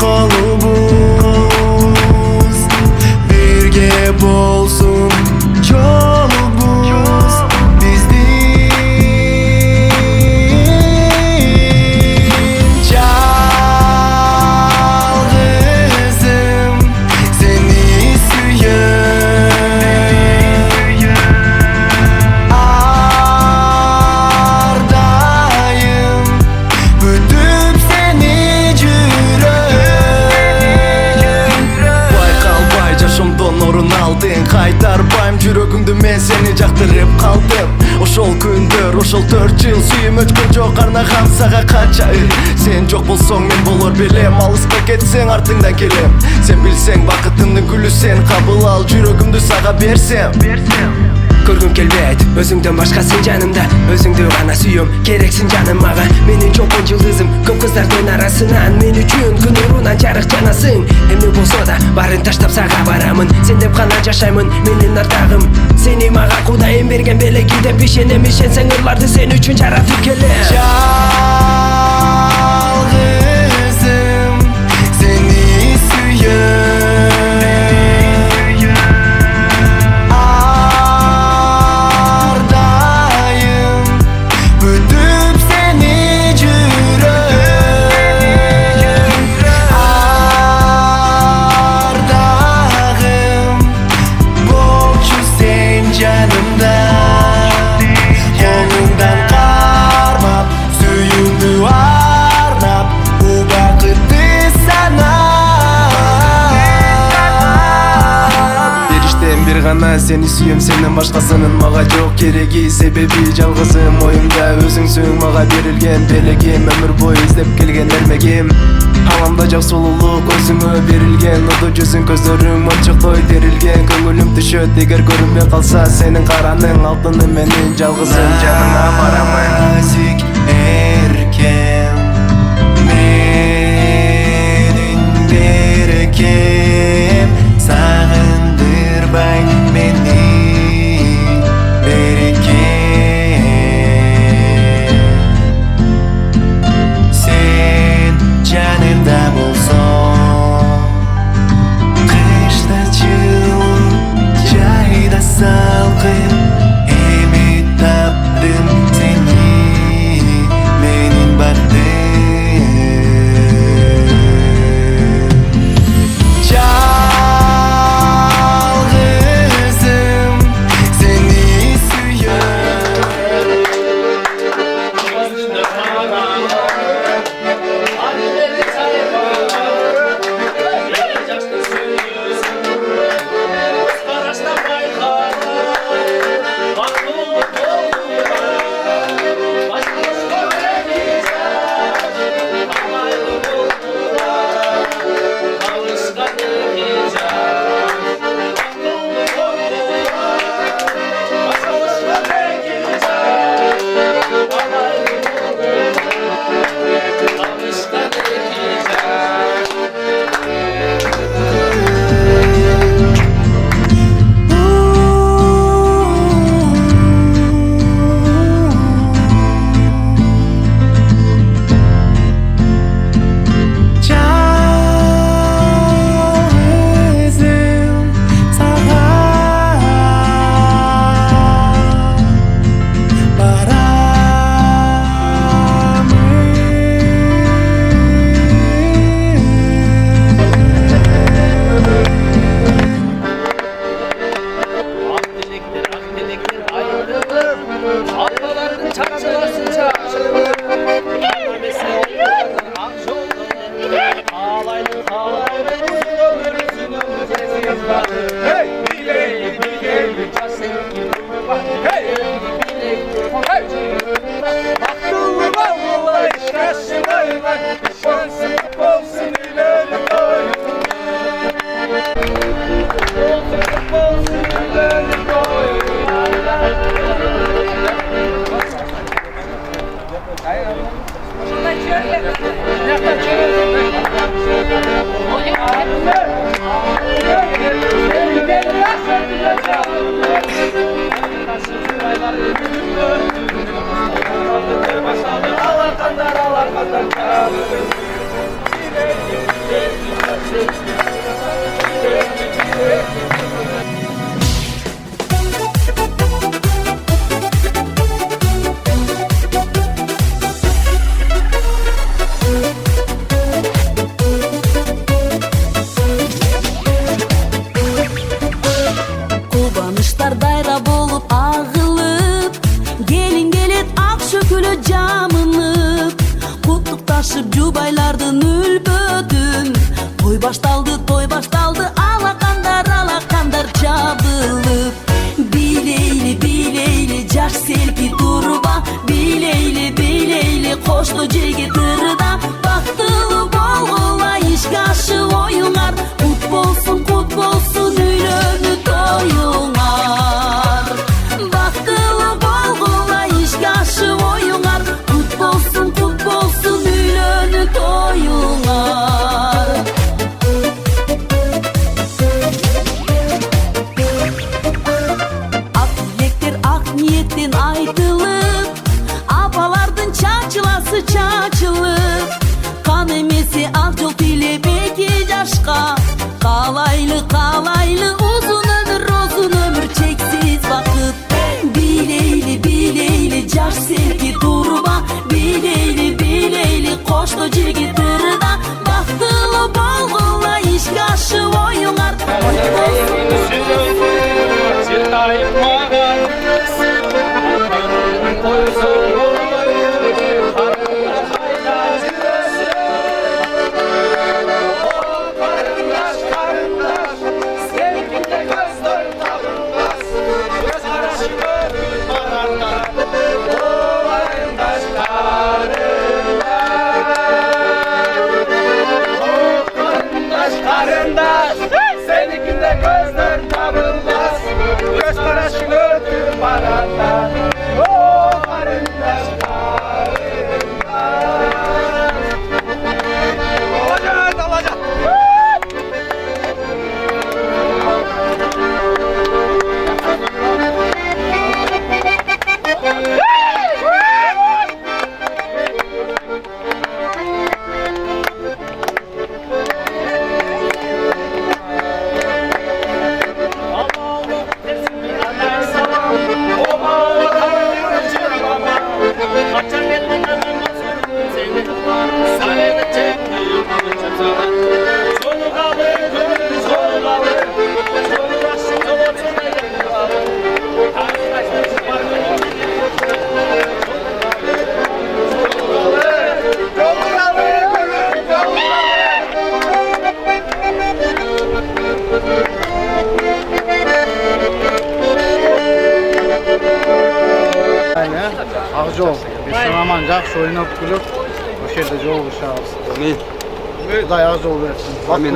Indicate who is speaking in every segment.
Speaker 1: kolumuz birge bolsun yolumuz bizdin Çalgızım seni süyen Ardayım büdüp seni jürek Baykal bay jaşımdan orun aldın Kaytarbayım жүрөгүмдү мен сени жактырып калдым Ошол күндөр, ошол 4 жыл сүйүм өткөн жок арнагам сага канча Сен жок болсоң мен болор белем Алыска кетсең артыңдан келем Сен билсең бакытымдын гүлү сен кабыл ал Жүрөгүмдү сага берсем
Speaker 2: Көргүм келбейт өзүңдөн башкасын жанымда Өзүңдү гана сүйөм керексиң жаным мага Менин чоңкон жылдызым көп кыздардын арасынан Мен үчүн күн нурунан жарык жанасың Эмне болсо да баарын таштап сага барамын Сен деп гана жашаймын менин ардагым Сени мага Кудайым берген белеги деп ишенем Ишенсең ырларды сен үчүн жаратып келем
Speaker 1: Çalgızım seni süyen Ardayım büdüp seni jürek Ardağım bolçu sen canımda Kolundan karmap Süyümdü arnap Bu bakıtı sana
Speaker 3: Бериштен бир гана сени сүйөм сенден башкасынын мага жок кереги Себеби жалгызым оюмда өзүңсүң мага берилген белегим Өмүр бою издеп келген эрмегим Аламда жок сулуулук өзүңө берилген Оду жүзүң көздөрүң мончоктой терилген Көңүлүм түшөт эгер көрүнбөй калса Сенин караның алтыным менин жалгызым жаныңа барамын
Speaker 1: Nazik erken Menin berekem Sağındırbay beni berekem Sen canımda bolson Kışta çığın Cayda salgın Emi tapdım seni
Speaker 4: toy baştaldı, alakandar çabılıp. Bileyli caş selpi turba, bileyli koştu cigi tırda. Baktılı bolgula işgaşı oyunlar, kut bolsun üylönü toyunlar. Baktılı bolgula işgaşı oyunlar, kut bolsun üylönü toyunlar. Ak dilekler ak niyetten aydılıp, apalardın çağçılası çağçılıp. Kan emesi ak yol dile belki yaşka, kalaylı uzun ömür çeksiz vakit. Bileyli caş sevgi turba, bileyli koştu cigi tırda. Baktılı bolgula işgaşı oyunlar.
Speaker 5: Senikinde gözler tabılmaz, göz karışını ötür baranda. O karındaş Olacak.
Speaker 6: Ağzol, bir sanamanca soyunup gülüp o şerde yol uşağız. Amin. Kuday ağzol versin. Amin.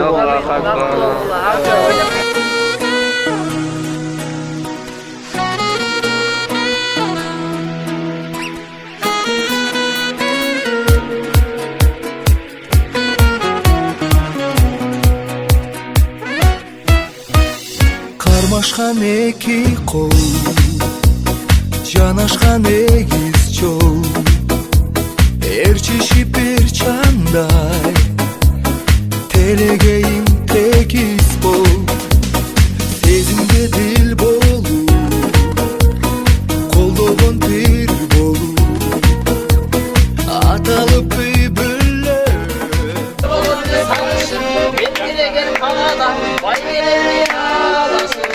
Speaker 1: Karmaşkan iki kol, yanaşkan egiz çol. Erçişip bir çanday, telegeyin tekiz bol. Sezimde dil bolu, koldoğun bir bolu. Atalıp bülbüller.
Speaker 7: Bittiren kanada, vay gelir ağlasın.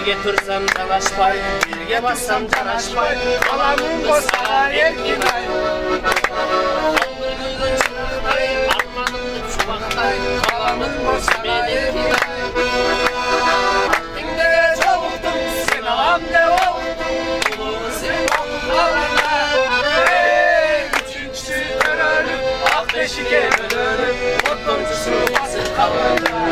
Speaker 7: Birge tursam canaşpay, birge bassam canaşpay. Kalanın bosana erkin ay. Kaldır gülün çıraqday, armanın çubaqday. Kalanın bosana erkin ay. Aklımda çoğuldum, sen ağam ne oldun? Kuluğu sen kalana. Üçüncüsü dönörüm, ak beşike dönörüm. Otuncusu basıp kalana.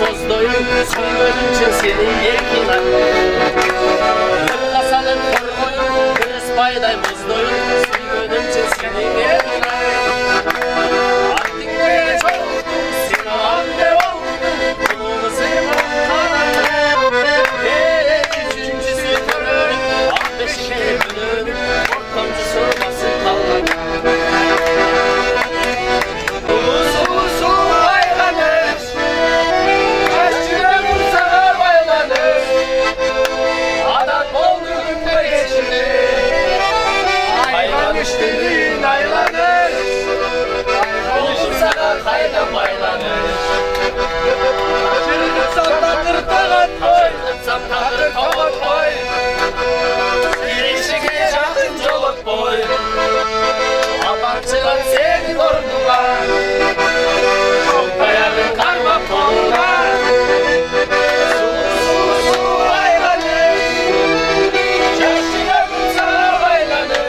Speaker 7: Bozdoyum, sürgününce senin erkin ay. Hep kasalım korkoyum, kırıs payday bozdoyum, sürgününce senin erkin ay. Artık ne çoğuldum, sen ağam ne oldun, kuluğu sen kanatın. Üçüncüsü görürüm, ak beşike bölürüm, ortamcısı basın kalın. Müşterin aylanır, olur sana kayda baylanır. Kaçırdırsam takır takat koy, kaçırdırsam takır takat koy. Girişine çakın çoluk boy, abartılan senin orduna. Çok dayanın karma koluna. Sulu sulu aylanır, çarşıda bu sana baylanır.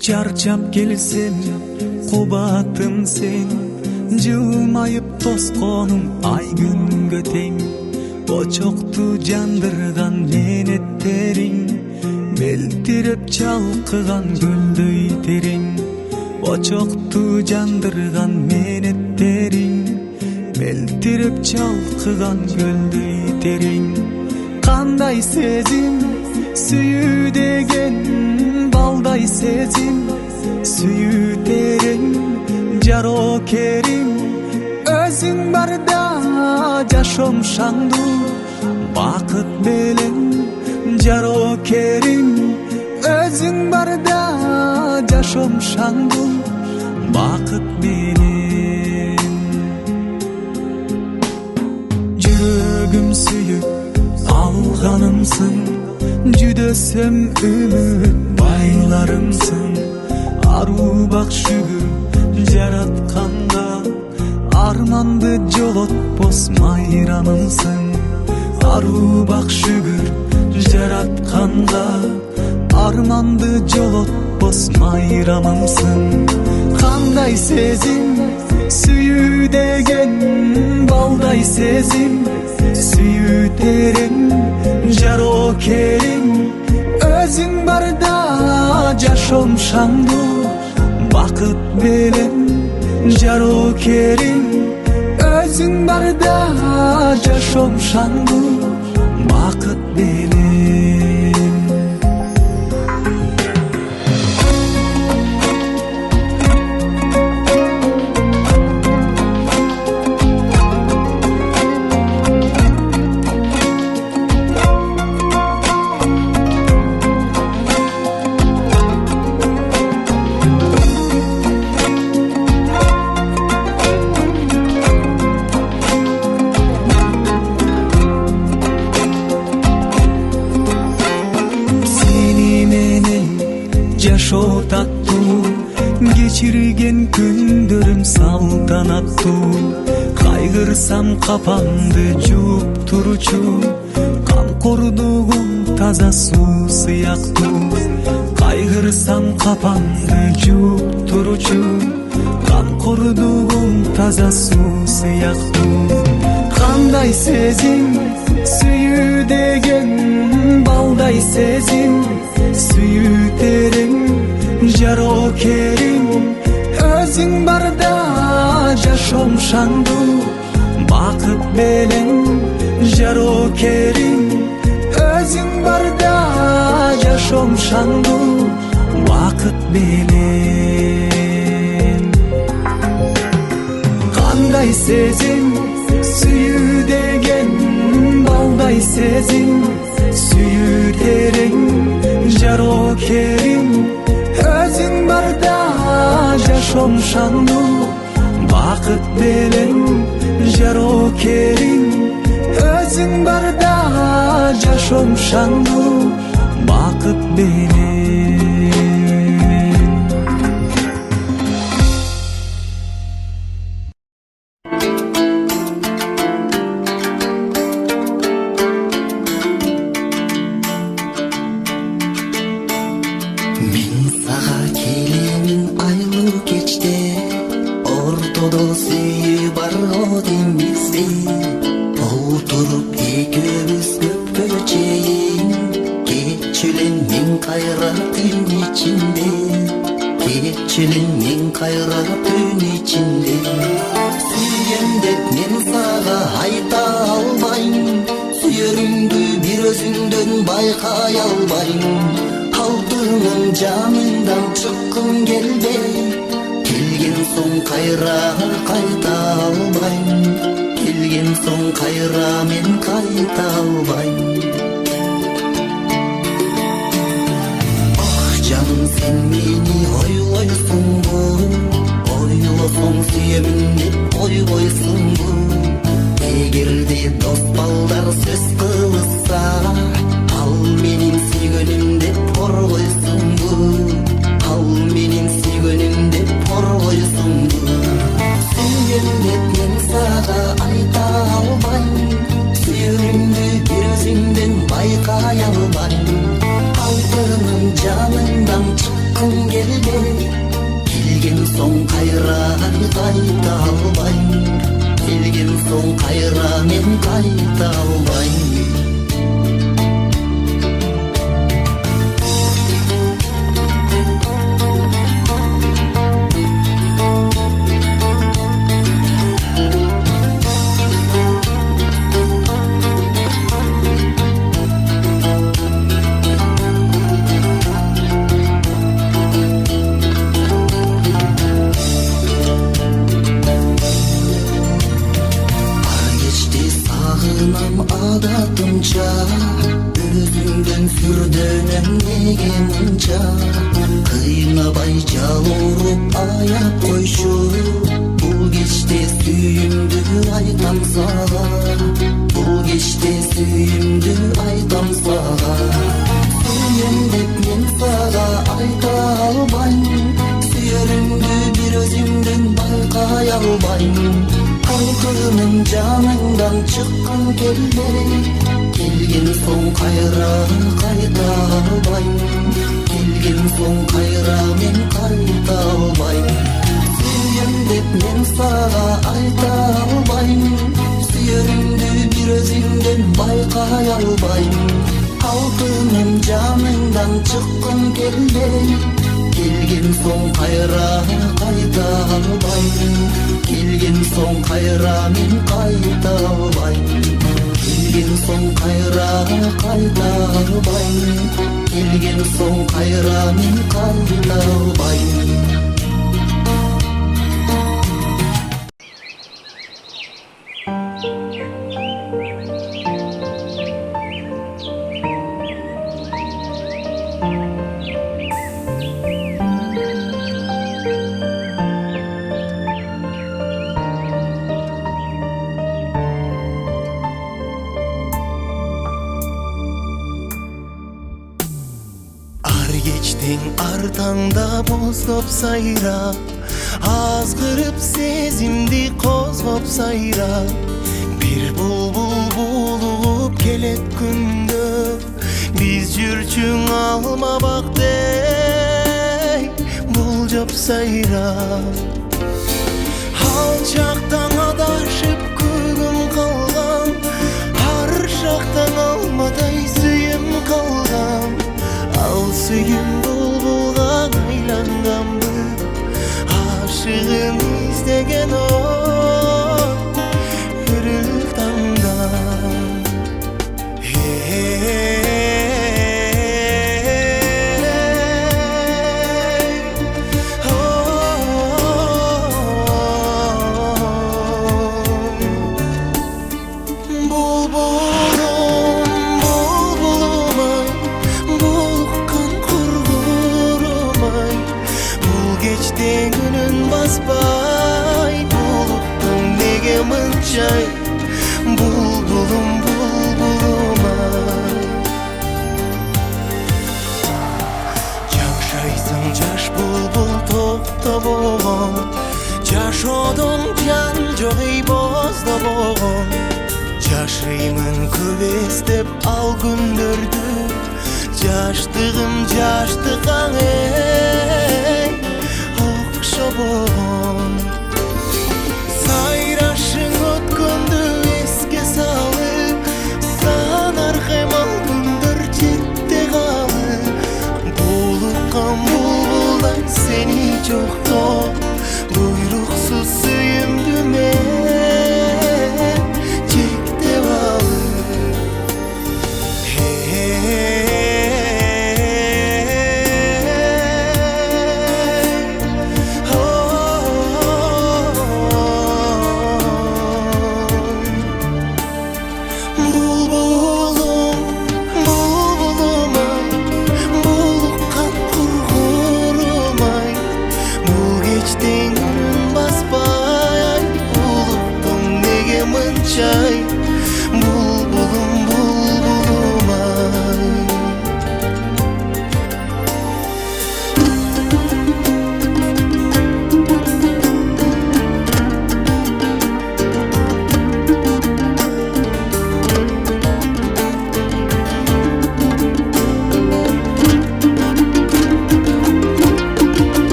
Speaker 8: Çarçap gelsem kubatım sen, jılmayıp tosqonum ay günge teң. Boçoktu jandırgan menetteриң, beltirep çalkıgan gölдөй терең. Boçoktu jandırgan menetteриң, beltirep çalkıgan gölдөй терең. Kanday sezim süyü degen, balday sezim süyü tereң. жарокерим өзүң барда жашоом шаңдуу бакыт менен жарокерим өзүң барда жашоом шаңдуу бакыт менен жүрөгүм сүйүп алганымсың жүдөсөм үмүт байларымсың аруу бак шүгүр жаратканга арманды жолотпос майрамымсың аруу бак шүгүр жаратканга арманды жолотпос майрамымсың кандай сезим сүйүү деген балдай сезим сүйүү терең жарокерим өзүң барда жашоом шаңдуу бакыт менен жарокерим өзүң барда жашоом шаңдуу бакыт менен жашоо таттуу кечирген күндөрүм салтанаттуу кайгырсам капамды жууп турчу камкордугум таза суу сыяктуу кайгырсам капамды жууп турчу камкордугум таза суу сыяктуу кандай сезим сүйүү деген балдай сезим сүйүү терең жарокерим өзүң барда жашоом шаңдуу бакыт менен жарокерим өзүң барда жашоом шаңдуу бакыт менен кандай сезим сүйүү деген балдай сезим сүйүү терең жарокерим өзүң барда жашоом шаңдуу бакыт менен жарокерим өзүң барда жашоом шаңдуу бакыт менен
Speaker 9: Halkımın canından çıqqan kelgen soň kayra qayta albayım Kelgen soň kayra men qayta albayım Süýem dep men saga ayta albayım Süýerimdi bir özüňden baykay albayım Halkımın canından çıqqan kelgen soň kayra qayta albayım Kelgen soň kayra men qayta albayım Kelgen soň kayra qayta albayım Kelgen soň kayra men qayta albayım
Speaker 1: Geçtin artanda bozdop sayra Azgırıp sezimdi kozgop sayra Bir bulbul bulup kelet gündöp Biz jürçüň alma bakdey Buljop sayra Alçaktan adaşıp kugum kalgan Har şaktan almaday süyüm kalgan Al süyüm bulbulga aylangandı Aşığım izlegen o Hürül tamda Çay bulbulum bulbuluma Jakşaysın jaş bulbul topta boğan Jaş odun can joğy bozda boğan Jaşrymın köbestep al gündördü Jaştığım jaştıqan ey okşa boğan Sayraşın ötkündü eske salı Sanar hemal gündür ciddi galı Bulukkan bulbuldan seni çok top Buyruksuz süyümdü men Çekte balı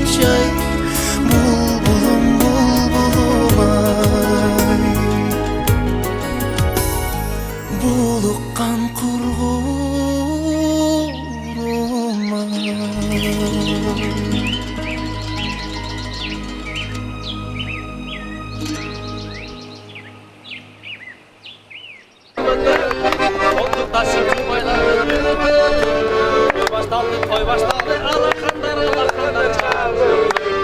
Speaker 1: Çay bulbulum bulbulum ay Bulukkan kurguruma
Speaker 7: Olduk taşın bayları Toy başlandı, alakandar çağır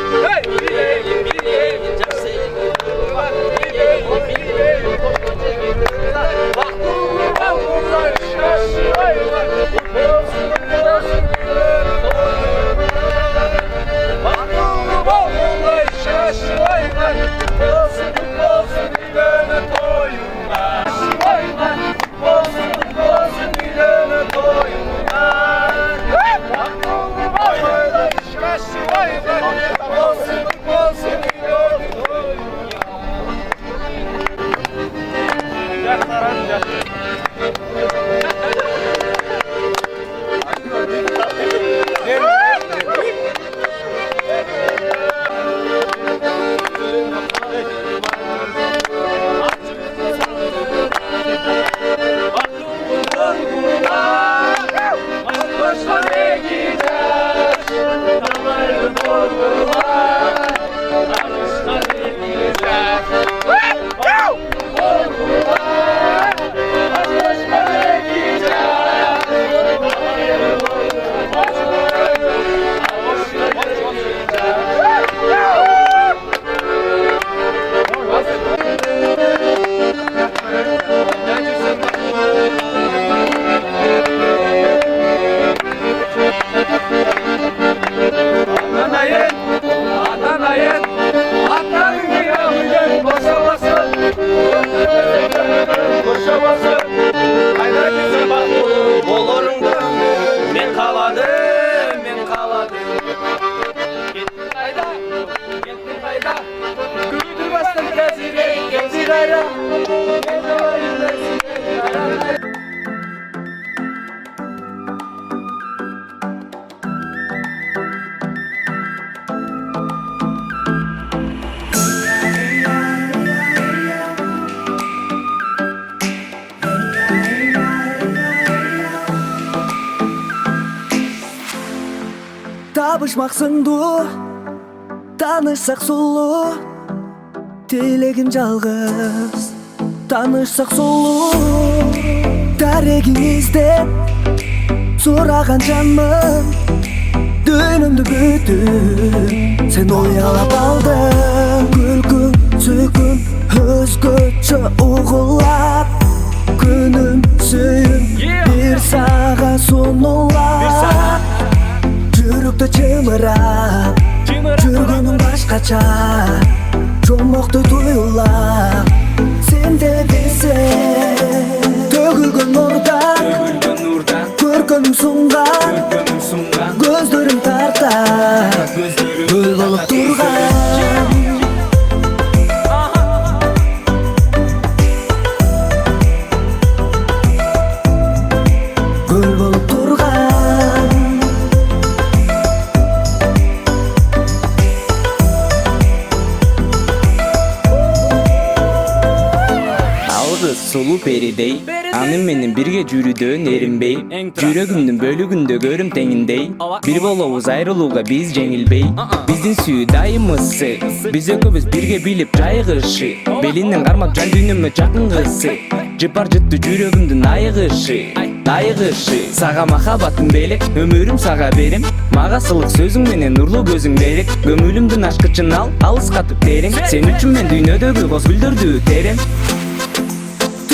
Speaker 8: Табышмақ сыңду, танышсақ сұлу, тілегім жалғыз, танышсақ сұлу. Дәрегіңізде сұраған жанмын, дөнімді бүтін сен оялап алдың. Күлкің, сүйкің, өзгөчө уғылап, күнім, сүйім бір саға сұнылап. Жүректі чымырап, жүргенің башқача, жомоқты туйлап, сен де білсең. Төгілген нұрдан, көркемің сұнған, көздерің тарта, гүл болып тұрған. Гүл болып тұрған.
Speaker 10: Solu peridey, anım menin birge жүрүүдөн эринбей, жүрөгүмдүн бөлүгүндө көрүм теңиндей. Бир болобуз айрылууга биз жеңилбей, биздин сүйүү дайым ысы, биз экөөбүз бирге билип жайгышы, белинден кармап жан дүйнөмө жакын кызсы, жыпар жытты жүрөгүмдүн айыгышы. Сага махаббатым белек, өмүрүм сага берем, мага сылык сөзүң менен нурлуу көзүң берек. Көңүлүмдүн ачкычын ал, алыскатып терең, сен үчүн мен дүйнөдөгү коз гүлдөрдү терем.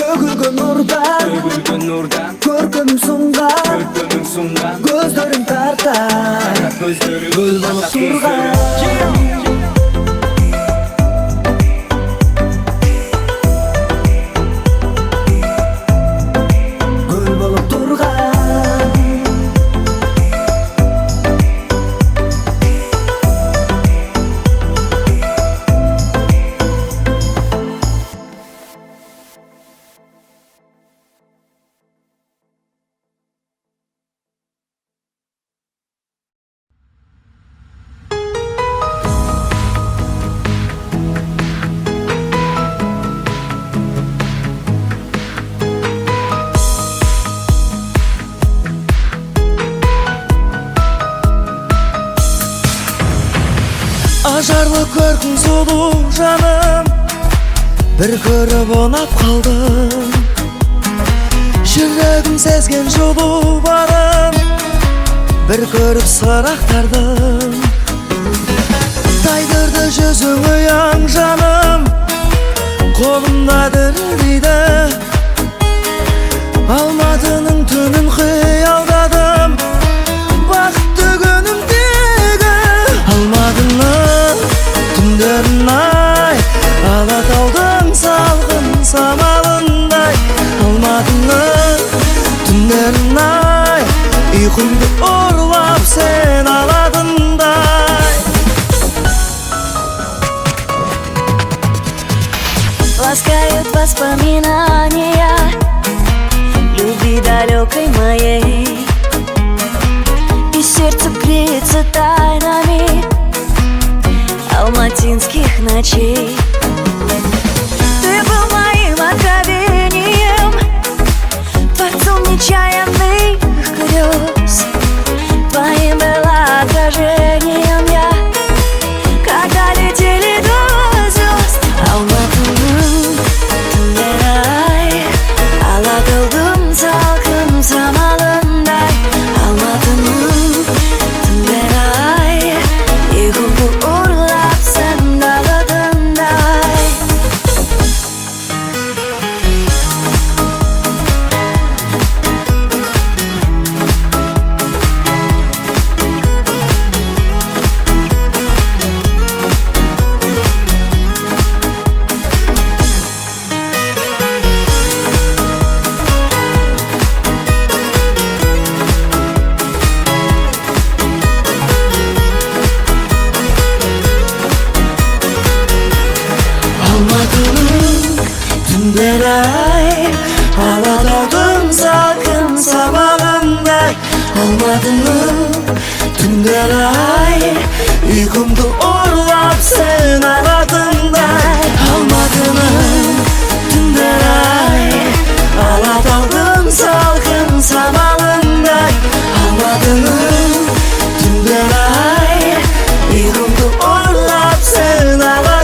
Speaker 8: Төгілген нұрдан, көркемің сұнған, көздерің тарта, гүл болып тұрған.
Speaker 11: Ажарлы көркің сұлу жаным, бір көріп ұнап қалдым. Жүрегім сезген жылу барым, бір көріп сырақтардым. Тайдырды жүзің ұяң жаным, қолымда дірілдейді. Алматының түнін қиялдадым, бақытты күнімдегі. Алматының түндерін ай, Алатаудың салқын самалындай. Алматының түндерін ай, ұйқымды ұрлап сен аладыңдай.
Speaker 12: Ласкают воспоминания любви далекой моей, и сердце греется тайнами алматинских ночей. Ты был моим откровением, творцом нечаянных грез. Твоим было отражением я,
Speaker 8: түндер ай Алатаудың салқын сабағындай Алматының түндер ай Ұйқымды ұрлап сен алатындай Алматының түндер ай Алатаудың салқын сабағындай Алматының түндер ай Ұйқымды ұрлап сен алатындай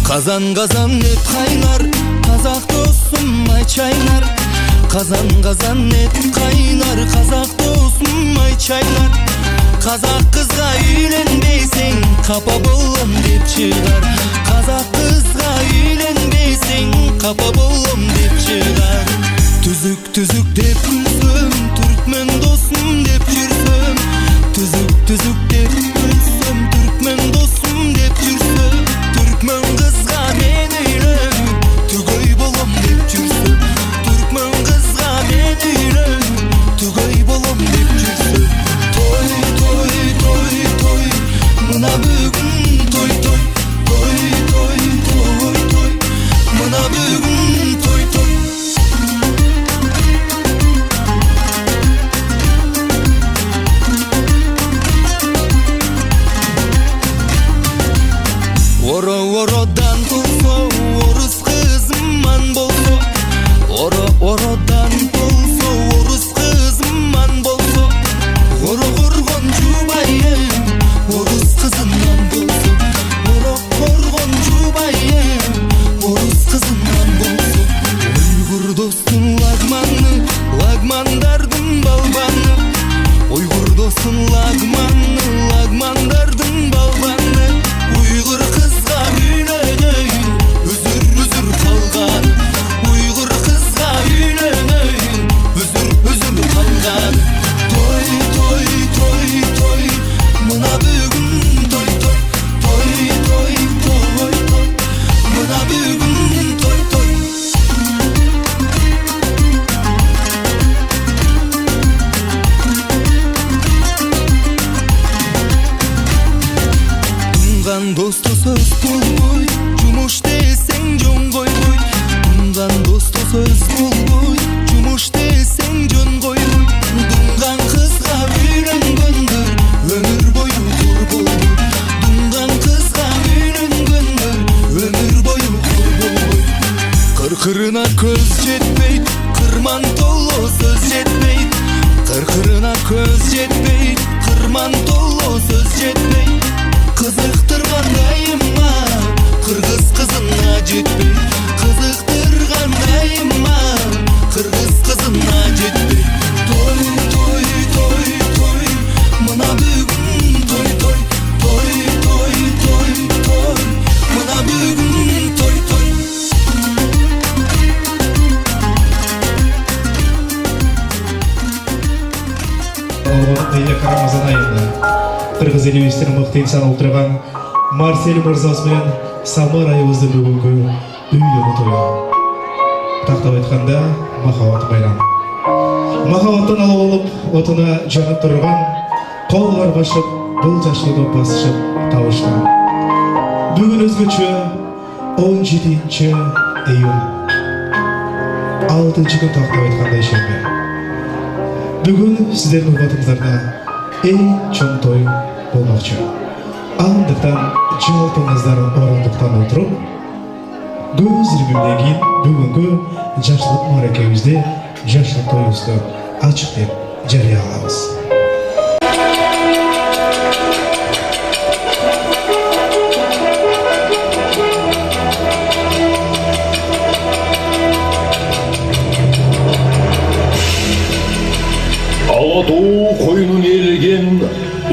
Speaker 11: Қазан қазан ет қайнар, қазақ досым ай чайнар. Қазан қазан ет қайнар, қазақ досым ай чайнар. Қазақ қызға үйленбесең, қапа болам деп шығар. Қазақ қызға үйленбесең, қапа болам деп шығар. Түзік түзік деп күлсем, түрікмен досым деп жүрсем. Түзік түзік деп күлсем, түрікмен досым деп жүрсем. Түрікмен қызға мен үйлен, түгей болам деп жүрсем. Түрікмен қызға мен үйлен, түгей болам деп жүрсем. Той, той, той, той, мына бүгін той, той. Той, той, той, той, мына бүгін той, той. Oro-orodan tulsa, orus kızımman bolsa. Oro-orodan tulsa, orus kızımman bolsa. Oro-orgon jubayem, orus kızımman bolsa. Oro-orgon jubayem, orus kızımman bolsa. Uygur dostun lagmanı, lagmandardın balbanı. Uygur dostun lagmanı, lagmandardın balbanı. Uygur kızga үйленейін, үзір-үзір қалған. Uygur kızga үйленейін, үзір-үзір қалған. Той, той, той, той, мына бүгін той, той. Той, той, той, той, мына бүгін той, той. Тұнған досты сөз болмай, жұмыш десең жөн қоймай. Тұнған досты сөз болмай, жұмыш десең жөн қоймай. Тұнған қызға үйленгендер, өмір бойы қор болмай. Тұнған қызға үйленгендер, өмір бойы қор болмай. Қырқырына көз жетпейді, қырман толы сөз жетпейді. Қырқырына көз жетпейді, қырман толы сөз жетпейді. Қызықтырғандайыма, қырғыз қызына жетпей. Қызықтырғандайыма, қырғыз қызына жетпей. Той, той, той, той, мына бүгін той, той. Той, той, той, той, мына бүгін той, той.
Speaker 13: Рамазан айында Қырғыз елеуестерінің мықты инсан отырған Марсель мырзасымен Самар айыбыздың бүгінгі үйлері тойы. Тақтап айтқанда махаббат байрам. Махаббаттан алып алып, отына жанып тұрған, қол қарбашып, бұл жашылды басышып, табышқан. Бүгін өзгөчө 17 июнь. 6 күн тақтап айтқандай шембе. Бүгін сіздердің батыңыздарда ең чоң той болмақшы. Андықтан жалпыңыздарын орындықтан отырып, көз іргімден кейін бүгінгі жашылық мерекемізде жашылық тойымызды ашық деп жарияламыз.
Speaker 14: Алатау қойнын елген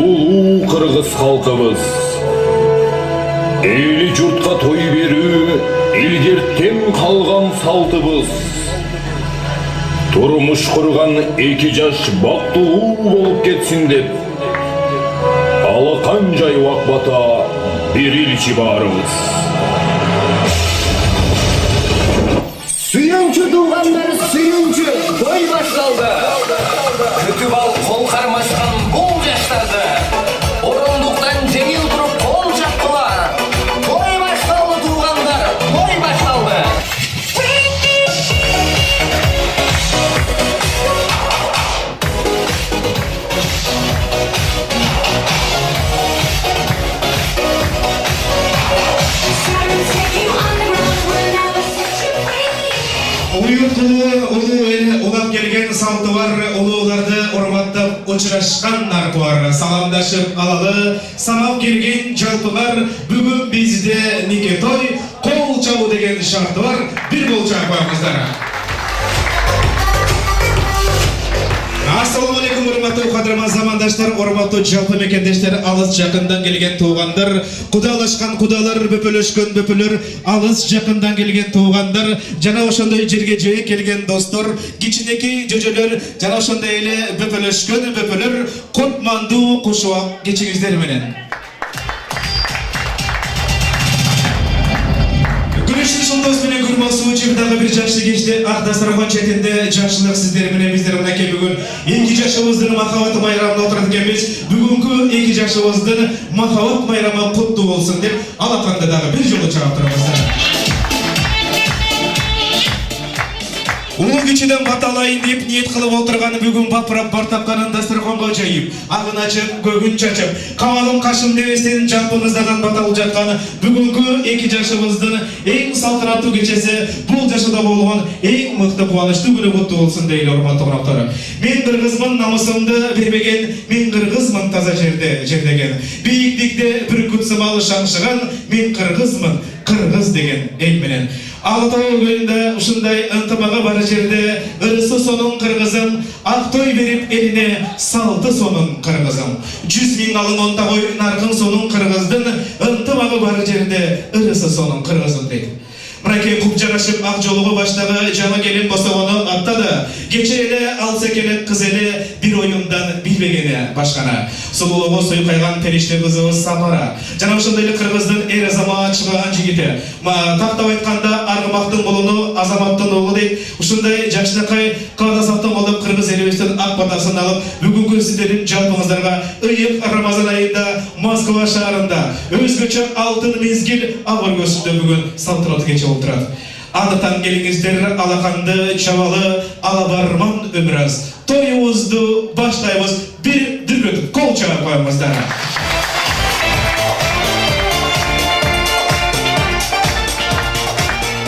Speaker 14: ұлы қырғыз халқымыз. Елі жұртқа той беру, елгерттен қалған салтыбыз. Тұрмыш құрған екі жаш бақтылу болып кетсін деп, алақан жай уақбата берілші барымыз.
Speaker 2: Сүйінші туғандар, сүйінші той башталды. Күтіп ал қол қармасқан бұл жаштарды. Орындықтан жеңіл тұрып қол жақтылар. Той башталды туғандар, той башталды.
Speaker 13: Улап келген салты бар, ұлыларды ұрматтап ұшырашқан нарқуар. Саламдашып алалы, самап келген жалпылар, бүгін бізде неке той, қол чабу деген шарты бар, бір қол чабуымыздар. Ассалаумағалейкум, урматтуу кадырман замандаштар, урматтуу жалпы мекендештер, алыс жакындан келген туугандар, кудалашкан кудалар, бөпөлөшкөн бөпөлөр, алыс жакындан келген туугандар, жана ошондой жерге жөө келген достор, кичинекей жөжөлөр, жана ошондой эле бөпөлөшкөн бөпөлөр, кутмандуу кушубак кечиңиздер менен. Күрөштүн шолдос менен күрмөсүү жыгдагы бир жакшы кечте ак дастархан четинде жакшылык сиздер менен биздер мынакей бүгүн эки жашыбыздын махабат майрамына отурат экенбиз. Бүгүнкү эки жашыбыздын махабат майрамы куттуу болсун деп алаканды дагы бир жолу чыгып турабыз. Улуу кичиден баталайын деп ниет кылып отурганы бүгүн бапырап бар тапканын дастарханга жайып, агын ачып, көгүн чачып, кабалым кашым дебестен жалпыңыздардан баталып жаткан бүгүнкү эки жашыбыздын эң салтанаттуу кечеси, бул жашында болгон эң мыкты кубанычтуу күнү куттуу болсун дейли, урматтуу коноктор. Мен кыргызмын, намысымды бербеген, мен кыргызмын, таза жерде жердеген. Бийиктикте бүркүт сымалы шаңшыган, мен кыргызмын, кыргыз деген эл менен. Алатау көлүндө ушундай ынтымагы бар жерде ырысы сонун кыргызым, ак той берип элине салты сонун кыргызым. 100 000 алын онта кой наркын сонун кыргыздын, ынтымагы бар жерде ырысы сонун кыргызым дейт. Мынакей куп жарашып ак жолугу баштагы жаңы келин босогону аттады. Кече эле алса келет кыз эле бир оюндан билбегени башкана. Сулуулугу суйкайган периште кызыбыз Самара. Жана ошондой эле кыргыздын эр азамат чыган жигити. Тактап айтканда аргымактын болуну азаматтын уулу дейт. Ушундай жакшынакай кадасаттан болуп кыргыз элибиздин ак батасын алып, бүгүнкү сиздердин жалпыңыздарга ыйык Рамазан айында Москва шаарында өзгөчө алтын мезгил абыр көзүндө бүгүн салтанаттуу кече отурат. Адатан келиңиздер, алаканды чабалы, алабарман өмүрөз. Тоюбузду баштайбыз, бир дүргөтүп кол чабып коебуздар.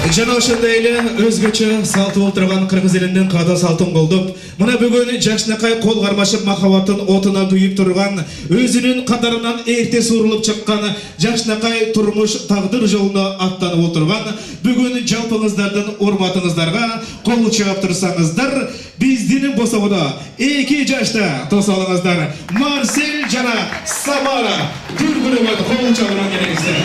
Speaker 13: Жана ошондой эле өзгөчө салты болуп турган кыргыз элинин каада салтын колдоп, мына бүгүн жакшынакай кол кармашып махабаттын отуна күйүп турган, өзүнүн катарынан эрте суурулуп чыккан, жакшынакай турмуш тагдыр жолуна аттанып отурган бүгүн жалпыңыздардын урматыңыздарга кол чаап турсаңыздар, биздин босогодо 2 жашта тосолуңуздар. Марсель жана Самара дүргүлөгө кол чабуудан келиңиздер.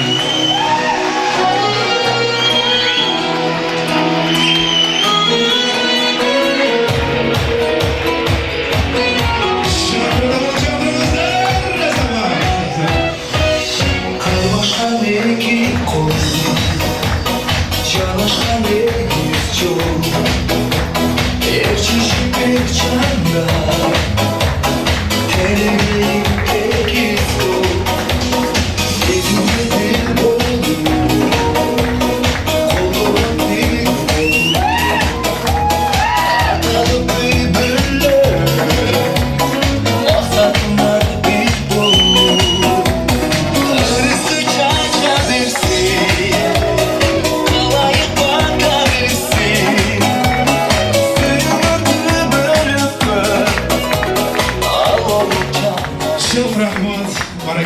Speaker 8: Televizyon pek istiyor,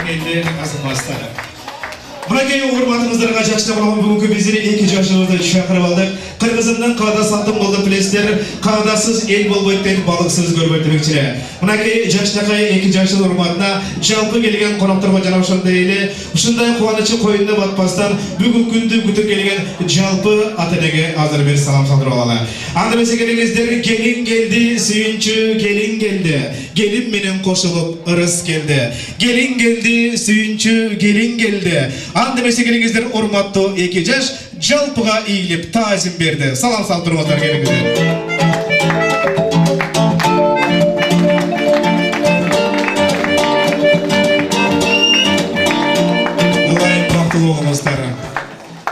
Speaker 13: кеңелді азаматтар. Мынакей урматыңыздарға жакшы болған бүгінгі біздер 2 жашыбызды шақырып алдық. Кыргызымдын каада салтын болду билесиздер. Каадасыз эл болбойт деп балыксыз көрбөйт демекчилер. Мынакей жашнакай 2 жашыл урматына жалпы келген конокторго жана ошондой эле ушундай кубанычы коюнда батпастан бүгүнкү күндү күтүп келген жалпы ата-энеге азыр бир салам салдырып алалы. Анда эмесе келиңиздер, келин келди, сүйүнчү келин келди. Келин менен кошулуп ырыс келди. Келин келди, сүйүнчү келин келди. Анда эмесе келиңиздер, урматтуу 2 жаш жалпыга ийилип таазим берди. Салам салдырыңыздар келиңиздер.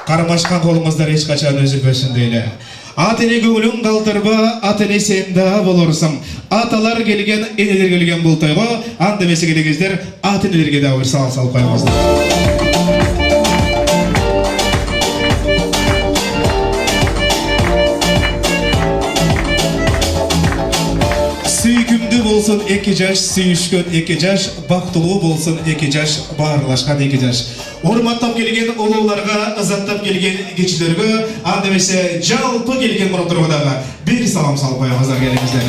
Speaker 13: Кармашкан колуңуздар эч качан үзүлбөсүн дейле. Ата-эне көңүлүң калтырба, ата-эне сен да болорсуң. Аталар келген, энелер келген бул тойго, анда эмесе келиңиздер, ата-энелерге да бир салам салып коюңуздар. Сүйкүмдүү болсун 2 жаш, сүйүшкөн 2 жаш, бактылуу болсун 2 жаш, баарлашкан 2 жаш. Урматтап келген улууларга, ызаттап келген кичилерге, анда эмесе жалпы келген конокторго дагы бир салам салып коюңуздар келиңиздер.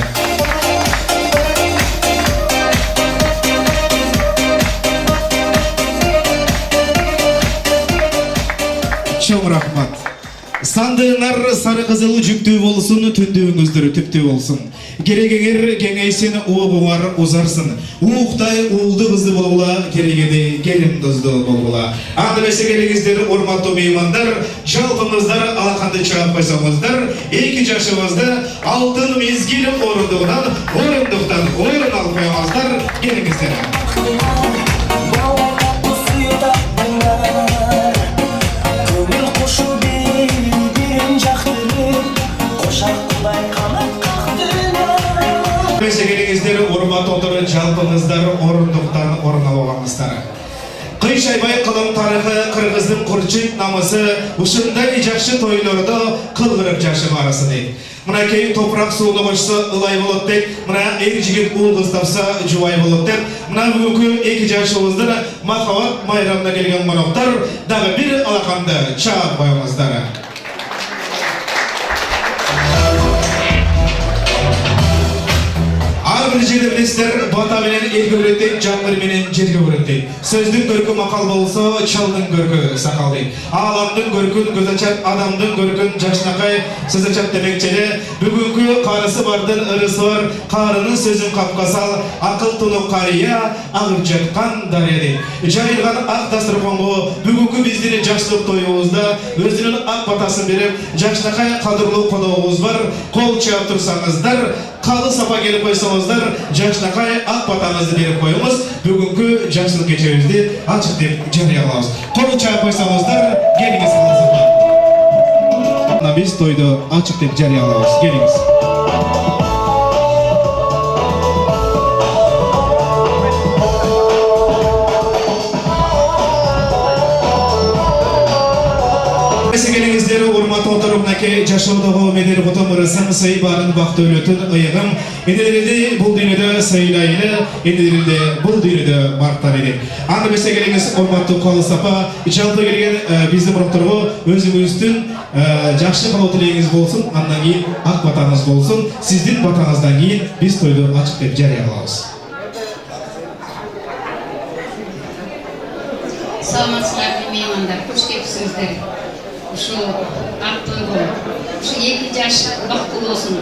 Speaker 13: Чоң рахмат. Сандыгыңар сары кызыл жүктүү болсун, түндүгүңүздөр түптүү болсун. Керегеңер кеңейсин, угуңар узарсын. Ууктай уулду кызды болгула, керегеди келин кызды болгула. Анда эмесе келиңиздер, урматтуу меймандар, жалпыңыздар алаканды чыгап койсоңуздар, 2 жашыбызды алтын мезгил орундугунан орун алып коюңуздар келиңиздер. Келиңиздер, урматтуу отурган жалпыңыздар орундуктан орун алганыңыздар. Кыйшайбай кылым тарыхы, кыргыздын курчук намысы, ушундай жакшы тойлордо кылгырып жашып арасы дейт. Мынакей топурак сууну кочсо ылай болот дейт, мына эр жигит уул кыз тапса жубай болот дейт. Мына бүгүнкү 2 жашыбыздар махабат майрамына келген коноктор дагы бир алаканды чаап коюңуздар. Ар бир жерде билесиздер, бата менен элге өрөттейт, жаңгыр менен жерге өрөттейт. Сөздүн көркү макал болсо, чалдын көркү сакал дейт. Ааламдын көркүн көз ачат, адамдын көркүн жашнакай сөз ачат демекчиле. Бүгүнкү карысы бардын ырысы бар, карынын сөзүн капка сал, акыл тунук карыя агып жаткан дарыя дейт. Жайылган ак дасторконго бүгүнкү биздин жакшылык тоюбузда өзүнүн ак батасын берип, жашнакай кадырлуу коногубуз бар, кол чаап турсаңыздар, калы сапа келип койсоңуздар, жашнакай ак батаңызды берип коюңуз. Бүгүнкү жакшылык кечебизди ачык деп жарыялабыз. Кол чаап койсоңуздар, келиңиз калы сапа. Биз тойду ачык деп жарыялабыз. Келиңиз. Келиңиздер, урматтуу отуруп, мынакей жашоодогу медер котом ырысын, сый барын бакты өлөтүн ыйыгым. Энелерди бул дүйнөдө сыйлайлы, энелерди бул дүйнөдө мактар элек. Анда эмесе келиңиз, урматтуу калы сапа, жалпы келген биздин конокторго өзүңүздүн жакшы калуу тилегиңиз болсун, андан кийин ак батаңыз болсун. Сиздин батаңыздан кийин биз тойду ачык деп жарыялабыз.
Speaker 15: Саламатсыздарбы меймандар, кош келипсиңиздер. Ушу ак тойго ушу 2 жаш бактылуу болсун.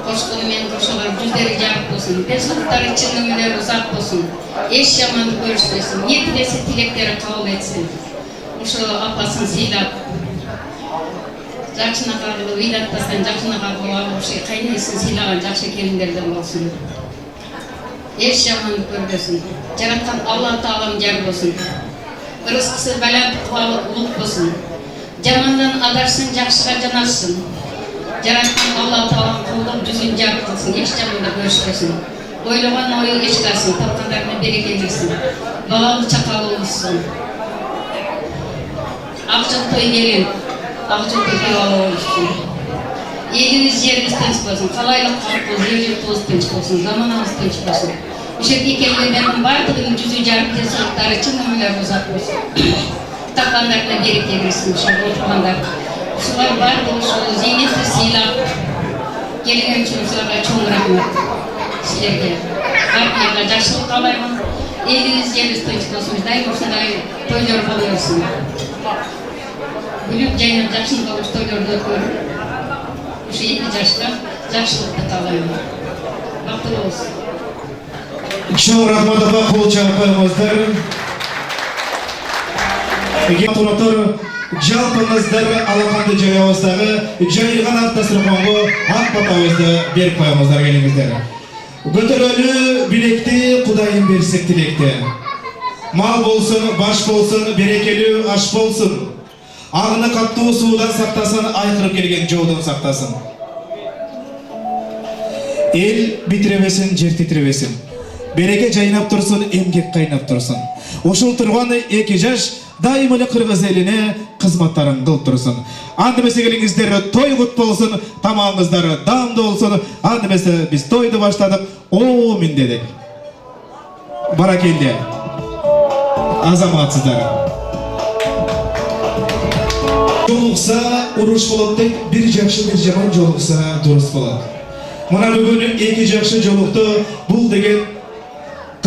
Speaker 15: Кошкону менен кошолор жүздөрү жабык болсун. Бесуктары чын өмүрлөрү узак болсун. Эч жамандык көрүшпөсүн. Не тилесе тилектери кабыл этсин. Ушу апасын сыйлап, жакшынакай ыйлаттасаң жакшынакай болуп, ушу кайнесин сыйлаган жакшы келиндерден болсун. Эч жамандык көрбөсүн. Жараткан Алла Таалам жар болсун. Ырыскысы балант улук болсун. Жамандан адарсын, жакшыга жанарсын. Жараткан Алла Таалам колдоп жүзүн жабык кылсын, эч жамандык көрүшпөсүн. Ойлогон ою эч калсын, тапкандарына береке берсин. Балалуу чакалуу болсун. Ак жыл той келин, ак жыл той болсун. Элибиз жерибиз тынч болсун, калайлык калк болсун, эл журтубуз тынч болсун, заманыбыз тынч болсун. Жерге келгендердің барлығының жүзі жарық денсаулықтары чын өмірлері ұзақ болсын. Тапқандарына береке берсін, шал отырғандар. Солар барлығы сол зейнетті сыйлап, келген жұмысарға чоң рахмет сіздерге. Артыңызға жақсылық қалаймын. Еліңіз жеріңіз тыныш болсын, дайым осындай тойлар бола берсін. Бүлік және жақсылық тойларды көріп, осы 2 жашта жақсылықты қалаймын. Бақытты болсын.
Speaker 13: Чоң рахматыға қол жағып қойыңыздар. Қонақтар, жалпыңыздар алақанды жайауыздағы жайылған ақ дастарханға ақ батауызды беріп қойыңыздар келіңіздер. Көтерілі білекті Құдайым берсек тілекті. Мал болсын, баш болсын, берекелі аш болсын. Ағыны қатту судан сақтасын, айқырып келген жолдан сақтасын. Ел бітіребесін, жер титіребесін. Береке жайнап тұрсын, емгек қайнап тұрсын. Ошыл тұрғаны 2 жаш, дайымылы қырғыз еліне қызматтарын қылып тұрсын. Андымесе келіңіздері той құт болсын, тамағыңыздары дамды болсын. Андымесе біз тойды баштадық, о-мен дедік. Баракелде, азаматсыздар. Жолықса ұрыш болады, бір жақшы бір жаман жолықса дұрыс болады. Мұна бүгін 2 жақшы жолықты, бұл деген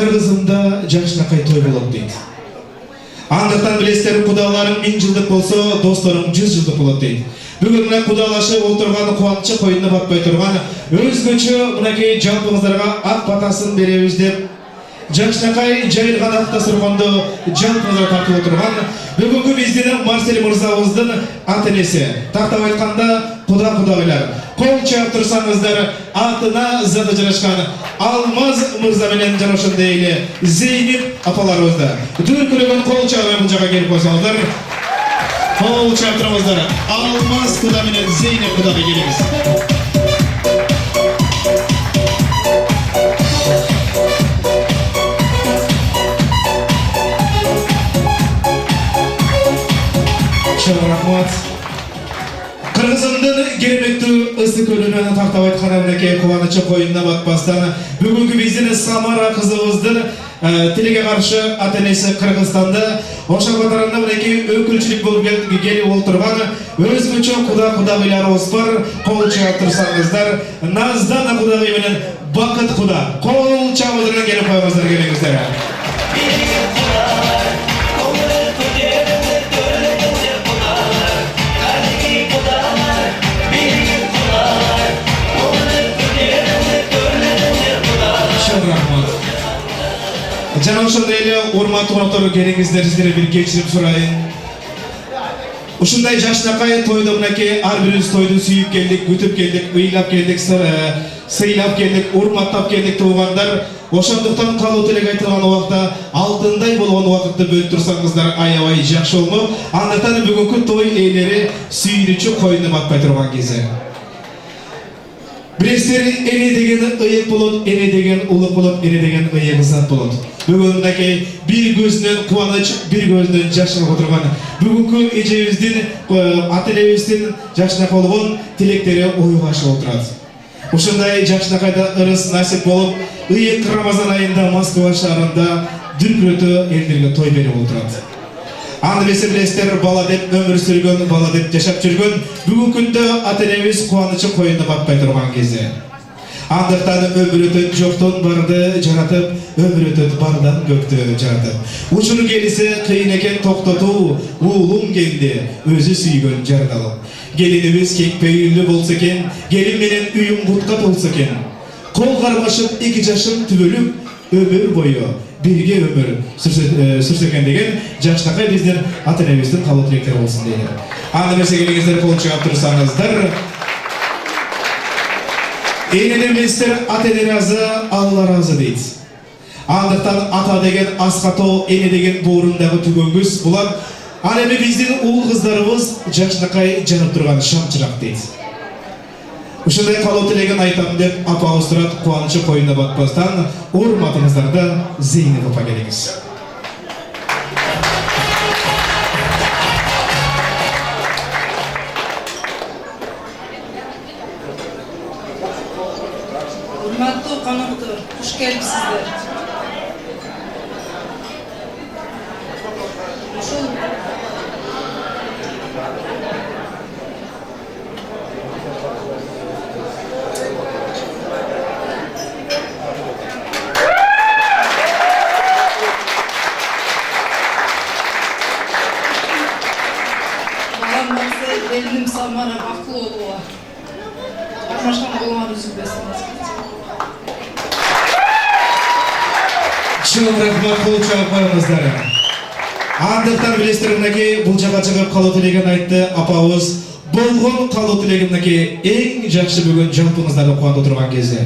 Speaker 13: Қырғызымда жашнақай той болады дейді. Андықтан білесіздер, құдаларың 1000 жылдық болса, достарың 100 жылдық болады дейді. Бүгін мұна құдалашы отырғаны қуанычы қойынына батпай тұрғаны, өзгөчө мұнакей жалпыңыздарға ақ батасын береміз деп, жашнақай жайылған ақ дастарханды жалпыңыздарға тартып отырған, бүгінгі біздің Марсель мырзабыздың ата-енесі. Тақтап айтқанда, құда-құдағылар. Қол чап тұрсаңыздар, атына заты жарашқан Алмаз мырза менен жарашын дейлі Зейнеп апаларымызды. Дүркілігін қол чапын бұл жаққа келіп қойсаңыздар. Қол чап тұрыңыздар. Алмаз құда менен Зейнеп құдаға келеміз. Рахмат. Қырғызымдың кереметті ысты көлінен тақтап айтқан әмінеке қуанычы қойынына батпастан бүгінгі біздің Самара қызымыздың тілеге қаршы ата-енесі Қырғызстанды Ошақ батарында мінеке өкілшілік болып келіп отырған өзгөчө құда-құдағиларымыз бар. Қол чап тұрсаңыздар, Наздан құдағи менен Бақыт құда. Қол чабыдырын келіп қойыңыздар келіңіздер. Жана ошондой эле урматтуу коноктору келиңиздер, сиздерге бир кечирип сурайын. Ушундай жашнакай тойду мынакей ар бирибиз тойду сүйүп келдик, күтүп келдик, ыйлап келдик, сыйлап келдик, урматтап келдик туугандар. Ошондуктан калуу тилек айтылган убакта алтындай болгон убакытты бөлүп турсаңыздар аябай жакшы болмок. Андыктан бүгүнкү той ээлери сүйүнүчү койуну батпай турган кези. Білесіздер, эне деген ыйык болот, эне деген улук болот, эне деген ыйык зат болот. Бүгін мынакей бир көзүнөн кубаныч, бир көзүнөн жашырып отурган бүгүнкү эжебиздин, ата-энебиздин жашнак болгон тилектери оюга ашып отурат. Ушундай жашнакайда ырыс насип болуп, ыйык Рамазан айында Москва шаарында дүркүрөтө элдерге той берип отурат. Аны білесіздер, бала деп өмір сүргөн, бала деп жашап жүргөн бүгүнкү күндө ата-энебиз кубанычы коюнда батпай турган кезде. Андыктан өмүр өтөт жоктон барды жаратып, өмүр өтөт бардан көктү жаратып. Учур келисе кыйын экен токтотуу, уулум келди, өзү сүйгөн жардалып. Келинибиз кең пейилдүү болсо экен, келин менен үйүм бутка толсо экен. Кол кармашып 2 жашым түбөлүп, өмүр бою бирге өмүр сүрсөкен деген жашнакай биздин ата-энебиздин калуу тилектери болсун дейли. Аны берсе келиңиздер, кол чыгап турсаңыздар. Энелерибиздер ата-эне разы, Алла разы дейт. Андыктан ата деген аскатоо, эне деген буурундагы түгөнгүс булат. Ал эми биздин уул кыздарыбыз жашнакай жанып турган шамчырак дейт. Ушундай калуу тилегин айтам деп апабыз турат, кубанычы коюнда батпастан урматыңыздарды Зейнеп апа келиңиз.
Speaker 16: Урматтуу коноктор, куш келипсиздер.
Speaker 13: Чын рахмат, қол чағып қойыңыздар. Андықтан білесіздер, мінекей бұл жаққа шығып қалу тілегін айтты апауыз. Болғын қалу тілегін мінекей ең жақсы бүгін жалпыңыздарды қуанып отырған кезде.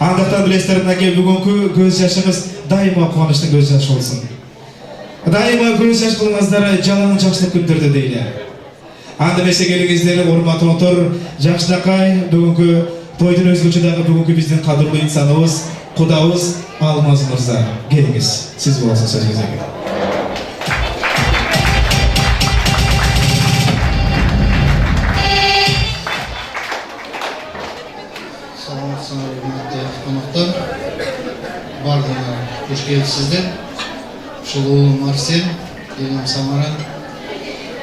Speaker 13: Андықтан білесіздер, мінекей бүгінгі көз жашыңыз дайыма қуаныштың көз жашы болсын. Дайыма көз жаш қылыңыздар жалаң жақсылық күндерді дейлі. Анды месекеліңіздері орматын отыр, жақшынақай бүгінгі тойдың өзгөчөдағы бүгінгі біздің қадірлі инсанымыз, құдауыз Алмаз Мырза. Келіңіз, сіз боласыз сөзіңізге.
Speaker 6: Саламатсыздар, құрметті қонақтар. Барлығына қош келіпсіздер. Ұлым Арсен, келінім Самара.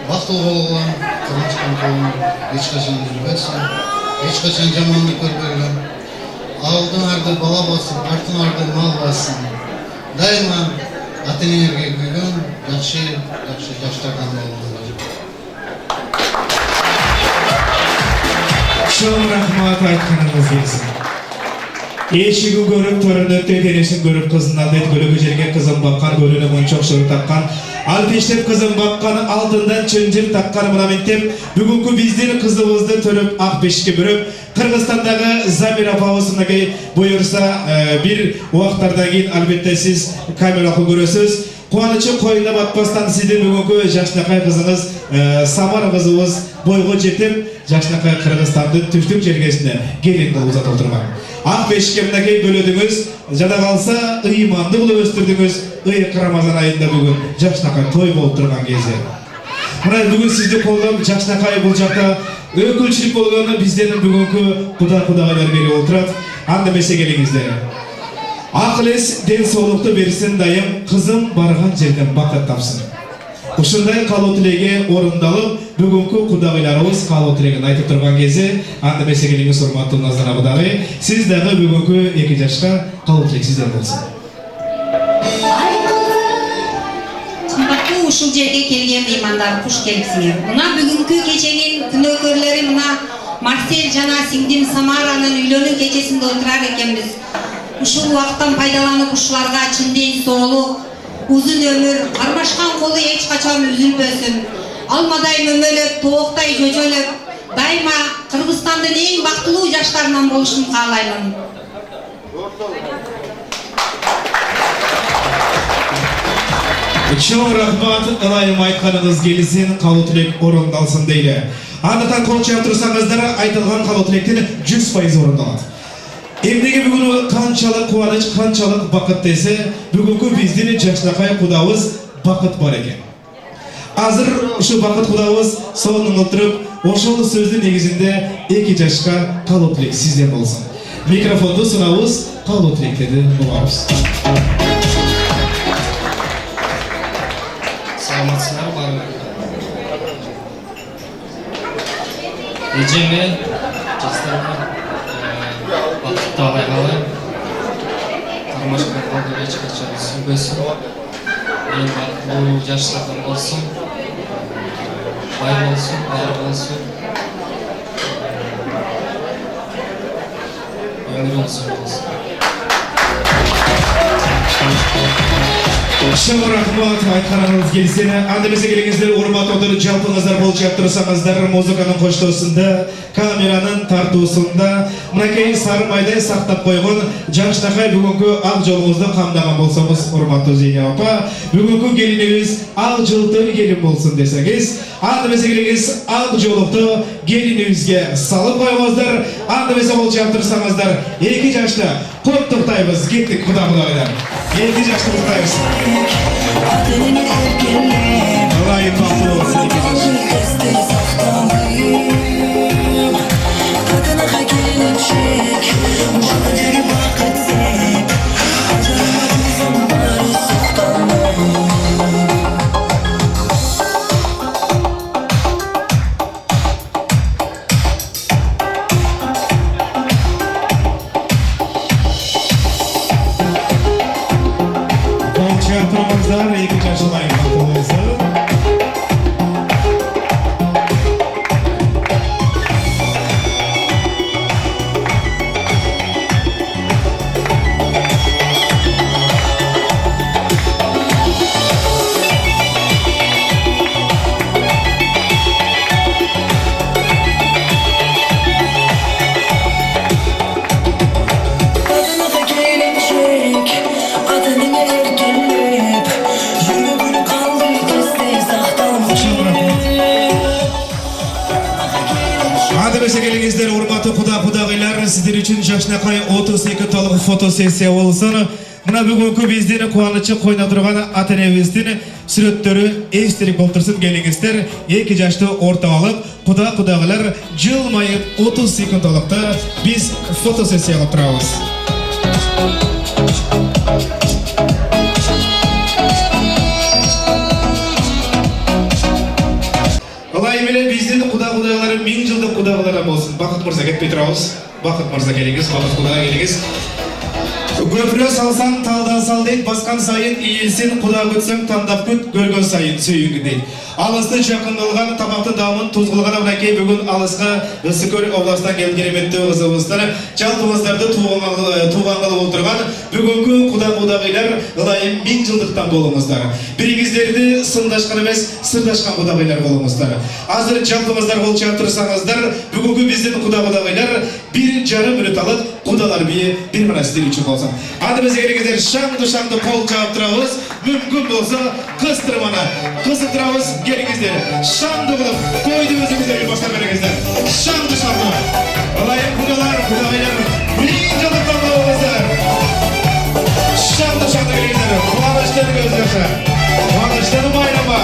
Speaker 6: Бақытты болуға, қырмашқан қолын ешқашан жүрбесін, ешқашан жаманды көрберген. Алдың арды бала басып, артың арды мал бассын. Дайыма ата-енелерге күйген, жақсы жаштардан болыңыздар.
Speaker 13: Шын рахмат айтқаныңыз келсін. Ешігі көріп, төрінді тетенесін көріп, қызын алдет көлігі жерге қызын баққан, көліні мұншоқ шыры таққан, алпештеп қызын баққан, алдындан чөнжір таққан мұнаметтеп, бүгінгі біздер қызымызды төріп, ақ бешке бүріп, Қырғызстандағы Замир апауысынығы бұйырса бір уақыттардан кейін әлбетте сіз камераға көресіз. Қуанычы қойына батпастан сізді бүгінгі Жашнақай қызыңыз Самара қызымыз бойғы жетіп, Жашнақай Қырғызстанды түштік жергесіне келінді ұзат отырған. Ақ бешкемдегі бөледіңіз, жада қалса ұйыманды бұлы өстірдіңіз, ұйық Рамазан айында бүгін Жашнақай той болып тұрған кезде. Мұна бүгін сізді қолдап Жашнақай бұл жақта өкілшілік болғаны бізден бүгінгі құда-құдағайлар бері отырады. Анды месекеліңіздер. Ақылес ден солықты берсін дайым, қызым барған жерден бақыт тапсын. Ұшындай қалу тілеге орындалып, бүгінгі құдағайларымыз қалу тілеген айтып тұрған кезде, анды месекеліңіз ұрматты назар абыдағы, сіздағы бүгінгі 2 жашқа қалу тілек сізден болсын.
Speaker 15: Қымбатты ушул жерге келген меймандар, қош келіпсіңер. Мына бүгінгі кеченің күнөөкөрлері мына Марсель жана сиңдим Самаранын үйлөнүү кечесинде отурар экенбиз. Ушул убакыттан пайдаланып ушуларга чынден соолук, uzun ömür, karmaşkan kolu hiç kaçan üzülmesin. Almaday mömölöp, toğukтай жөжөлөп, daima Kırgızstandın en baktılуу жаштарынан болушун каалаймын.
Speaker 13: Чоң рахмат, ылайым айтқаныңыз келсін, қалу тілек орындалсын дейлі. Андықтан қол чағып тұрсаңыздар, айтылған қалу тілектен 100% орындалады. Емдегі бүгін қаншалық қуаныш, қаншалық бақыт десе, бүгінгі бізден Жашнақай құдауыз бақыт бар екен. Азыр ұшы бақыт құдауыз соның ұлтырып, ошол сөздің негізінде 2 жашқа қалу тілек сізден болсын. Микрофонды сынауыз қалу тілектерді бұлауыз.
Speaker 16: Саламатсыздар барлығы. Ежеме жастарға бақытты абай қалайым. Қармашқа қалды ешқашан сүрбесін. Ең бақытлы жаштардан болсын. Бай болсын, бай болсын. Өмір болсын.
Speaker 13: Шын рахмат айтқаныңыз келсені. Анды месекеліңіздер урмат отыр, жалпыңыздар бол жаптырсаңыздар музыканың қоштосында, камераның тартуысында, мұнакей сарымайдай сақтап қойған Жашнақай бүгінгі ақ жолыңызды қамдаған болсаңыз, урматты Зейне апа, бүгінгі келініңіз ақ жылтыр келін болсын десеңіз, анды месекеліңіз ақ жолықты келініңізге салып қойыңыздар. Анды месек бол жаптырсаңыздар 2 жашты құттықтаймыз, кеттік құда-құдағыдан. 2 жашты құттықтаймыз. Ылайым бақыт болсын 2 Çarptırmamızdan 2 yaşındayım baktığımızda. Урматтуу кудагыйлар, сиздер үчүн жакшынакай 32 толук фотосессия болсун. Мына бүгүнкү биздин кубанычы койно турган ата-энебиздин сүрөттөрү эстелик болуп турсун. Келиңиздер, 2 жашты орто алып, кудагыйлар жылмайып 30 секундалыкта биз фотосессия кылып турабыз. Алай менен биздин кудагыйлар 1000 жылдык кудагыйлар болсун. Бакыт мырза кетпей турабыз. Бакыт мырза келиңиз, Бакыт кудага келиңиз. Көпүрө салсаң талдан сал дейт, баскан сайын ийилсин, куда күтсөң тандап күт, көргөн сайын сүйүнгү дейт. Алысты жакындалган тамакты дамын туз кылган абнакей бүгүн алыска Ысыкөл областынан келген кереметтүү кызыбыздар жалпыңыздарды тууган кылып отурган бүгүнкү кудагыйлар ылайым 1000 жылдыктан болуңуздар. Бириңиздерди сындашкан эмес, сырдашкан кудагыйлар болуңуздар. Азыр жалпыңыздар кол чаап турсаңыздар, бүгүнкү биздин кудагыйлар 1,5 мүнөт алып кудалар бие бир мынастыр үчүн болсун. Ады бизге келгендер шаңды кол чаап турабыз. Мүмкүн болсо кыстырабыз. Келиңиздер, шаңды кылып, тойду өзүңүздөр баштап бериңиздер. Шаңды. Ылайым кудагыйлар, 1000 жылдыктан болуңуздар. Шаңды келиңиздер, кубанычтын көзү жашы. Кубанычтын байрамы.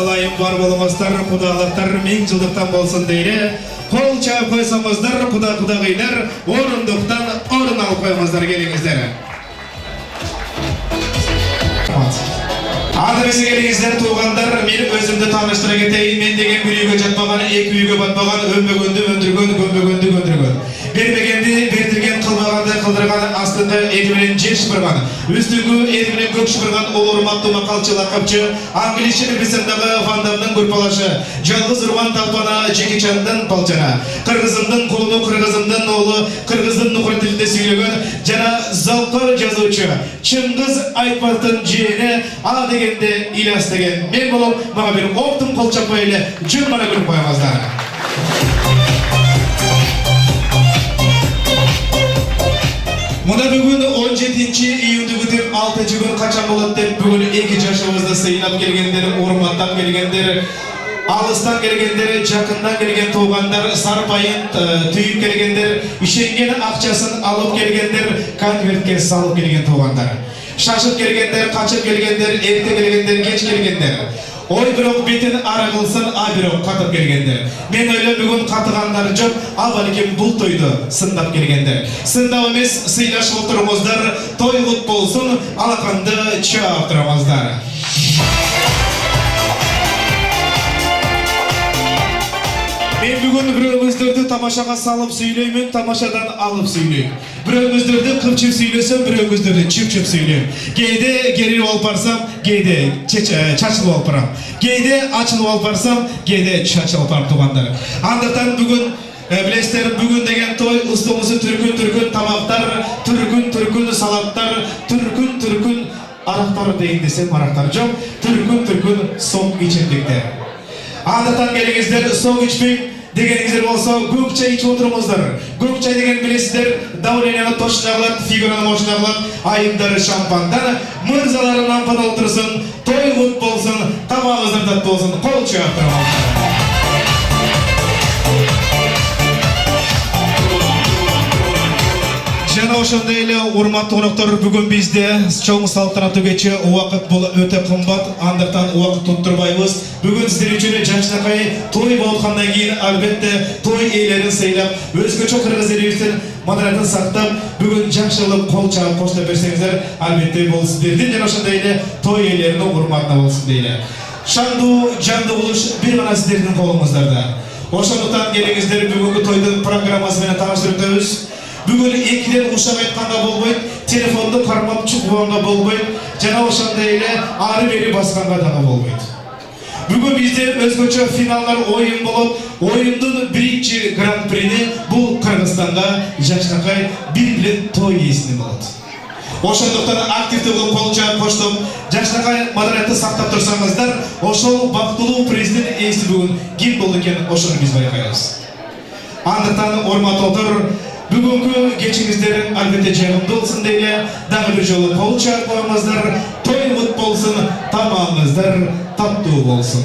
Speaker 13: Ылайым бар болуңуздар, кудалыктар 1000 жылдыктан болсун дейли. Кол чаап койсоңуздар, кудагыйлар орундуктан орун алып койуңуздар, келиңиздер. Ады бизге келиңиздер туугандар, мен өзүмдү тааныштыра кетейин. Мен деген бир үйгө жатпаган, 2 үйгө батпаган, өнбөгөндү өндүргөн, көмбөгөндү көндүргөн. Бермегенди бертирген, кылбаганды кылдырган, астында эли менен жер шыпырган, үстүнгү эли менен көк шыпырган урматтуу макалчы лакапчы, англиче бисендагы фандамдын группалашы, жалгыз урман талпана Жекичандын балчана, кыргызымдын кулуну, кыргызымдын оолу, кыргыздын нукур тилинде сүйлөгөн жана залкор жазуучу Чыңгыз Айтматовдун жээни А дегенде Ильяс деген мен болуп, мага бир оптун кол чаппай эле жымбана көрүп коюңуздар. Мына бүгүн 17-июнду күтүп 6-күн качан болот деп бүгүн 2 жашыбызды сыйлап келгендер, урматтап келгендер, алыстан келгендер, жакындан келген туугандар, сарпайын түйүп келгендер, ишенген акчасын алып келгендер, конвертке салып келген туугандар. Шашып келгендер, качып келгендер, эрте келгендер, кеч келгендер. Ой бирок бетин ара кылсын, а бирок катып келгендер. Мен ойлойм бүгүн катыгандар жок, а балким бул тойду сындап келгендер. Сындап эмес, сыйлашып отурыңуздар, той кут болсун, алаканды чаап тураңыздар. Мен бүгін біреуіңіздерді тамашаға салып сөйлеймін, тамашадан алып сөйлеймін. Біреуіңіздерді қырчып сөйлесем, біреуіңіздерді чіп-чіп сөйлеймін. Кейде керіліп алып барсам, кейде чачылып алып барам. Кейде ачылып алып барсам, кейде чачылып барам туғандар. Андықтан бүгін білесіздер, бүгін деген той ұстымызы түркін тамақтар, түркін салаттар, түркін арақтар дейін десем, арақтар жоқ, түркін соң içindіктер. Андықтан келіңіздер, соң içпей дегеніңіздер болса, көк чай içіп отырыңыздар. Көк чай деген білесіздер, давленияны тошынағылат, фигураны мошынағылат, айымдары шампандан, мырзаларынан пан отырсын, той ғұт болсын, тамағыздар тат болсын, қол чаяқтырмалар. Жана ошондой эле урматтуу коноктору бүгүн бизде чоң салтанаттуу кече убакыт бул өтө кымбат, андыктан убакыт туттурбайбыз. Бүгүн сиздер үчүн жакшынакай той болгондон кийин албетте той ээлерин сыйлап, өзгөчө кыргыз элибиздин маданиятын сактап, бүгүн жакшылык кол чабып коштоп берсеңиздер, албетте бул сиздердин жана ошондой эле той ээлеринин урматына болсун дейли. Шандуу, жандуу болуш бир гана сиздердин колуңуздарда. Ошондуктан келиңиздер, бүгүнкү тойдун программасы менен тааныштырып өтөбүз. Бүгін екіден ушақ айтқанда болбойт, телефонды қармап чықпағанға болбойт, жана ошондой эле ары бери басқанға дагы болбойт. Бүгін бізде өзгөчө финалдар ойын болот. Ойындын биринчи гран-прини бул Кыргызстанга жакшынакай бир билет той ээсине болот. Ошондуктан активдүү кылып кол чаап коштоп, жакшынакай маданиятты сактап турсаңыздар, ошол бактылуу приздин ээси бүгүн ким болду экен, ошону биз байкайбыз. Андыктан урматтуу бүгүнкү кечиңиздер албетте жагымдуу болсун дейли, дагы бир жолу кол чаап коюңуздар, той кут болсун, тамагыңыздар таттуу болсун.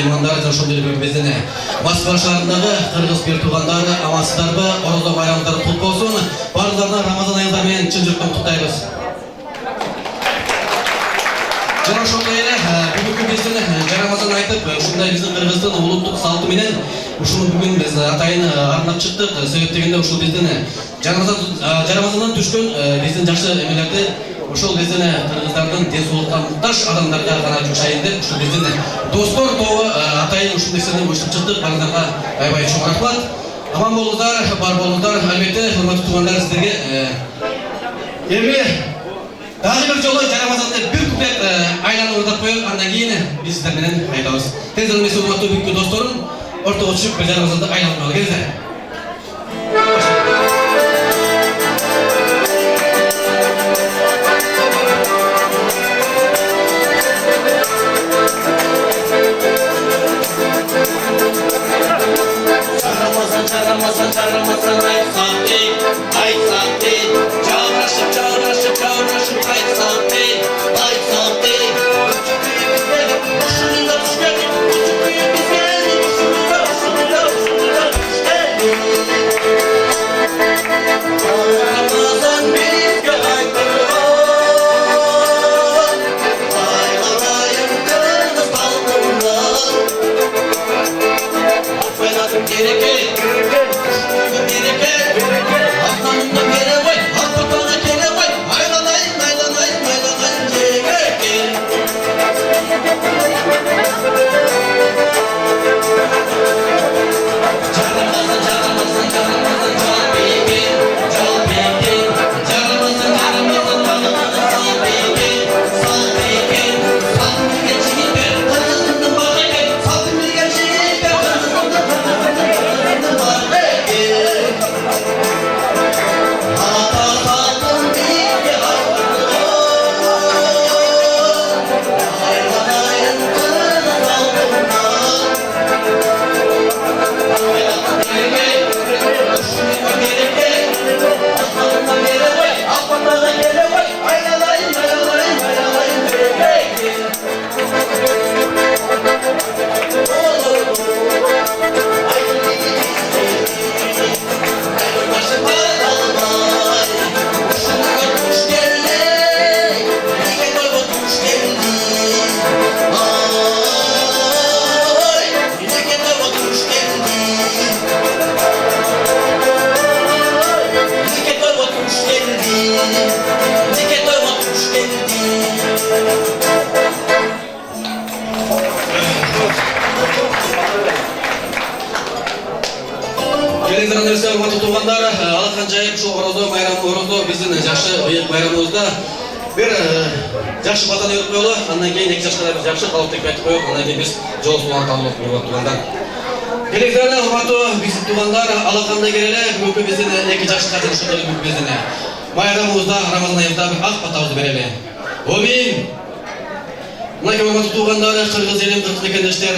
Speaker 17: меймандары жана ошондой эле биздин Москва шаарындагы кыргыз бир туугандары амансыздарбы, орозо байрамдары кут болсун. Барларына Рамазан айында менен чын жүрөктөн куттайбыз. Жана ошондой эле бүгүнкү биздин жарамасын айтып, ушундай биздин кыргыздын улуттук салты менен ушуну бүгүн биз атайын арнап чыктык. Себеп дегенде ушул биздин жарамазандан түшкөн биздин жакшы эмелерди ошол биздин кыргыздардын ден соолукка муктаж адамдарга гана жумшайын деп ушул биздин достор тобу атайын ушул нерсени оюштуруп чыктык. Баарыңарга аябай чоң рахмат. Аман болуңуздар, бар болуңуздар. Албетте, урматтуу туугандар, сиздерге эми дагы бир жолу жарамазанды бир куплет айланып ырдап коелук, андан кийин биз сиздер менен кайтабыз. Тез эмес урматтуу бүгүнкү досторум, ортого чыгып бир жарамазанды айланып коелук. Келиңиздер.
Speaker 7: Жарамасан айтсам дейт, жаурашып айтсам дейт. Ушунда түшкен, ушунда Рамазан бизге айтылган, айгалайын кыргыз калкынан. Акбайлатым кереке, урматтуу туугандар, алакан жайып ушул орозо биздин жакшы ыйык байрамыбызда бир жакшы батаны өрүп коелу, андан кийин 2 жашка биз жакшы калыптык айтып коелук, андан кийин биз жол сулган табылып урматтуу туугандар. Келеңиздер, урматтуу биздин туугандар, алакандай келеле бүгүнкү биздин 2 жашка ушундай бүгүнкү биздин байрамыбызда, Рамазан айында бир ак батабызды берели. Амин. Мына урматтуу туугандар, кыргыз элим, кыргыз мекендештер,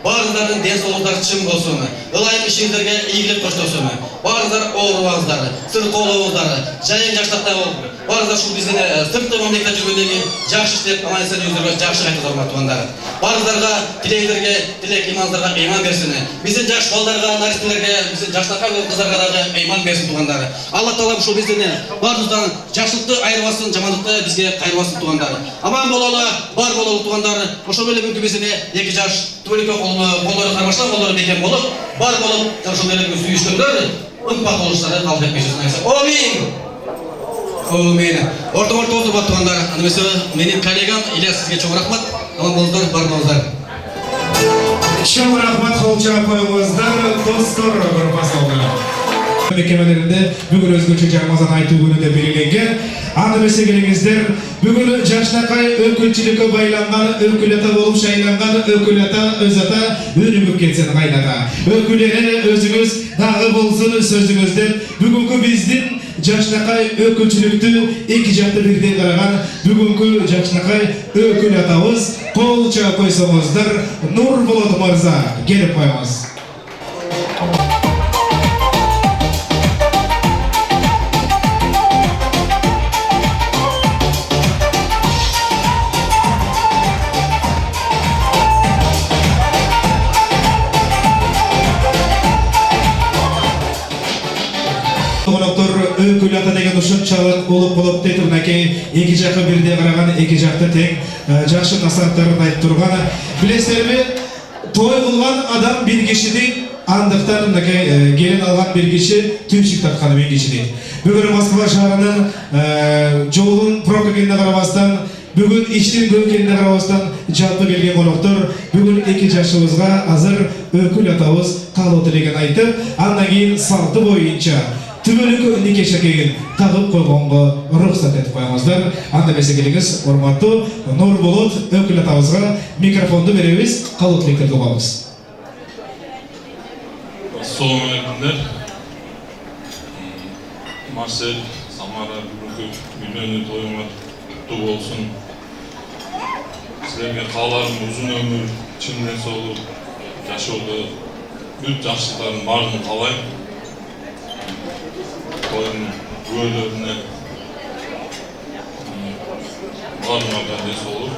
Speaker 7: баарыңыздардын ден соолугуңуздар чың болсун. Ылайык ишиңиздерге ийгилик коштосун. Баарыңыздар оорубаңыздар, сыркоолоңуздар, жайын жакшылыкта болуп, баарыңыздар ушул биздин сырткы мамлекетте жүргөндөн кийин жакшы иштеп, аман эсен өзүңөргө жакшы кайтыңыздар урматтуу туугандар. Баарыңыздарга тилегиңиздерге, тилек иманыңыздарга ыйман берсин. Биздин жаш балдарга, наристелерге, биздин жаштакай кыздарга дагы ыйман берсин туугандар. Алла таалам ушул биздин баарыбыздан жакшылыкты айырбасын, жамандыкты бизге кайрбасын туугандар. Аман бололу, бар бололу туугандар. Ошол эле бүгүнкү биздин 2 жаш түбөлүккө колдору кармашкан, колдору бекем болуп, бар болуп, ошол эле сүйүшкөндөр ымпак болуштары калып кетпейсиз. Амин. Амин. Ортоңортобузду бар туугандар. Аны эмесе менин коллегам Ильяс, сизге чоң рахмат. Аман болуңуздар, бар болуңуздар.
Speaker 13: Чоң рахмат, кол чаап коюңуздар, достор группасы. Мекемелеринде бүгүн өзгөчө Рамазан айтуу күнү деп белгиленген. Аны эмесе келиңиздер, бүгүн жашнакай өкүлчүлүккө байланган, өкүл ата болуп шайланган, өкүл ата өз ата өнүгүп кетсин кайната. Өкүлдөрү өзүңүз дагы болсун сөзүңүздөр. Бүгүнкү биздин жашнакай өкүлчүлүктү 2 жакты бирден караган бүгүнкү жашнакай өкүл атабыз кол чаап койсоңуздар, Нурболот мырза келип коюңуз. ушунчалык улуп болуп дейт мынакей эки жакка бирдей караган эки жакта тең жакшы насааттарын айтып турган. Билесизерби, той кылган адам бир кишидин андыктан мынакей келин алган бир киши түйшүк тартканы бир киши дейт. Бүгүн Москва шаарынын жолдун пробка экенине карабастан, бүгүн иштин көп экенине карабастан жалпы келген коноктор бүгүн эки жашыбызга азыр өкүл атабыз каалоо тилегин айтып, андан кийин салты боюнча түбөлүккө нике шакегин тагып койгонго уруксат этип коюңуздар. Анда эмесе келиңиз, урматтуу Нурболот өкүл атабызга микрофонду беребиз, каалоо тилектерди угабыз.
Speaker 18: Assalamu alaikumlar. Marcel, Samara, бүгүнкү үйлөнүү тоюңар куттуу болсун. Силерге кааларым узун өмүр, чын денсаулык, жашоодо бүт жакшылыктардын баарын каалайм. Тоюнун күбөлөрүнө баарыңарга денсаулык,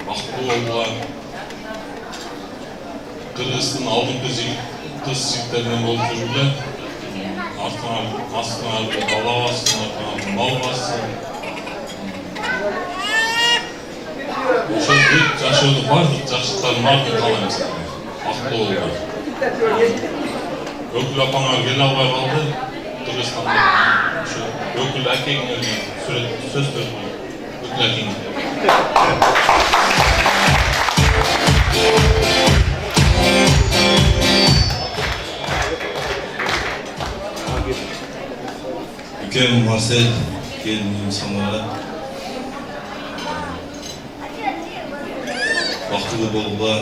Speaker 18: бактылуу болгула. Кыргыздын алдыңкы кыз жигиттеринен болуп жүргүлө. Астына бала бассын, артына мал бассын. Ошол бүт жашоодо баардык жакшылыктардын баарын каалайм силерге. Бактылуу болуңар. Өкүл апаңар келе албай калды. Кыргызстанда ошо өкүл акеңерге сөз берип коюң. Өкүл акең.
Speaker 19: Ülkem Marcel, gelinim Samara. Baktığı bolga,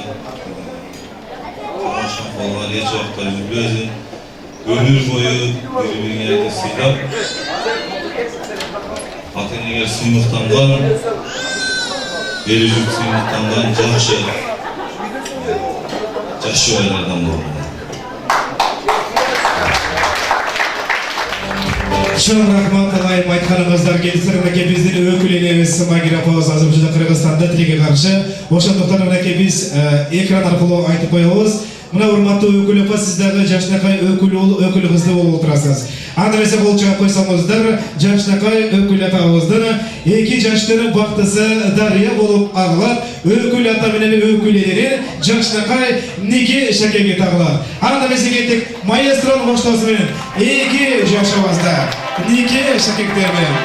Speaker 19: amaşan bolga, geç vakitler üzülüyorsun. Ömür boyu birbirine sıylap, Ateneger sınıftandan, Gelücük sınıftandan Caşı aylardan doğru.
Speaker 13: Чын рахмат алайым айтканыңыздар келсеңер мынакей биздин өкүл энебиз Магира апабыз азыр ушунда Кыргызстанда тилекке каршы. Ошондуктан мынакей биз экран аркылуу айтып коебуз. Мына урматтуу өкүл апа, сиз дагы жашынакай өкүл кызды болуп отурасыз. Анда эмесе кол чыгып койсоңуздар, жашынакай өкүл атабыздын 2 жаштын бактысы дарыя болуп агылат. Өкүл ата менен өкүл эне жашынакай нике шакеге тагылат. Анда эмесе кеттик, маэстронун коштоосу менен 2 жашыбызда нике шакектер менен.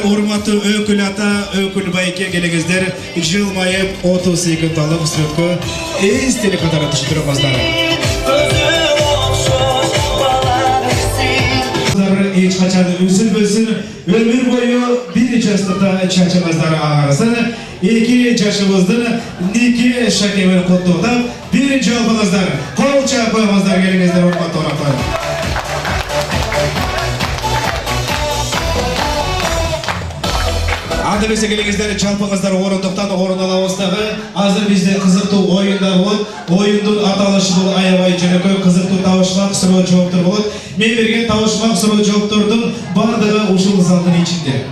Speaker 13: Урматтуу өкүл ата, өкүл байке келеңиздер, жылмайып 30 секундалык сүрөткө эстелик катары түшүндүрөңүздар. Эч качан үзүлбөсүн, өмүр бою бир жастыкта чачыңыздар аңарсын. 2 жашыбыздын нике шакебин куттуктап, бир жалпыңыздар, кол чаап коюңуздар, келиңиздер урматтуу қонақтар. Анда эмесе келиңиздер, жалпыңыздар орундуктан орун алабыз дагы. Азыр бизде кызыктуу оюндар болот. Оюндун аталышы бул аябай жөнөкөй, кызыктуу табышмак суроо жооптор болот. Мен берген табышмак суроо жооптордун бардыгы ушул залдын ичинде.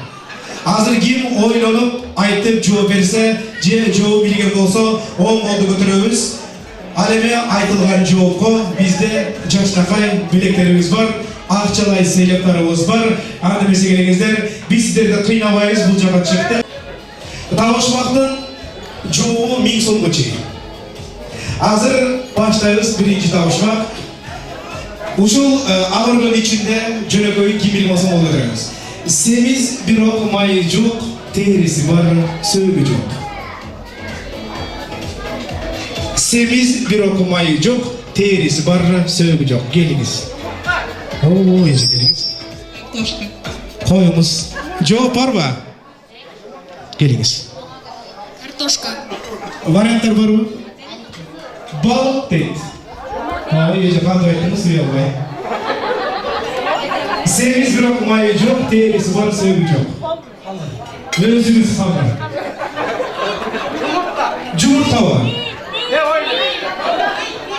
Speaker 13: Азыр ким ойлонуп айтып жооп берсе, же жооп билген болсо, оң колду көтөрөбүз. Ал эми айтылган жоопко бизде жашнакай билектерибиз бар. Акчалай сыйлыктарыбыз бар. Анда эмесе келиңиздер, биз сиздерди кыйнабайбыз, бул жака чыкты. Табышмактын жообу 1000 сомго чейин. Азыр баштайбыз биринчи табышмак. Ушул агыргын ичинде жөнөкөй кимил болсо болот беребиз. Семиз бирок майы жок, териси бар, сөөгү жок. Semiz bir okumayı yok, terisi var, söğü yok. Geliniz. Oo, iyice geliniz. Koyumuz. Cevap var mı? Geliniz.
Speaker 20: Kartoşka.
Speaker 13: Variantlar var mı? Bal, tet. Ha, iyice kaldı ettiniz, duyalım. Semiz bir okumayı yok, terisi var, söğü yok. Özünüz kaldı. Cumhurta var.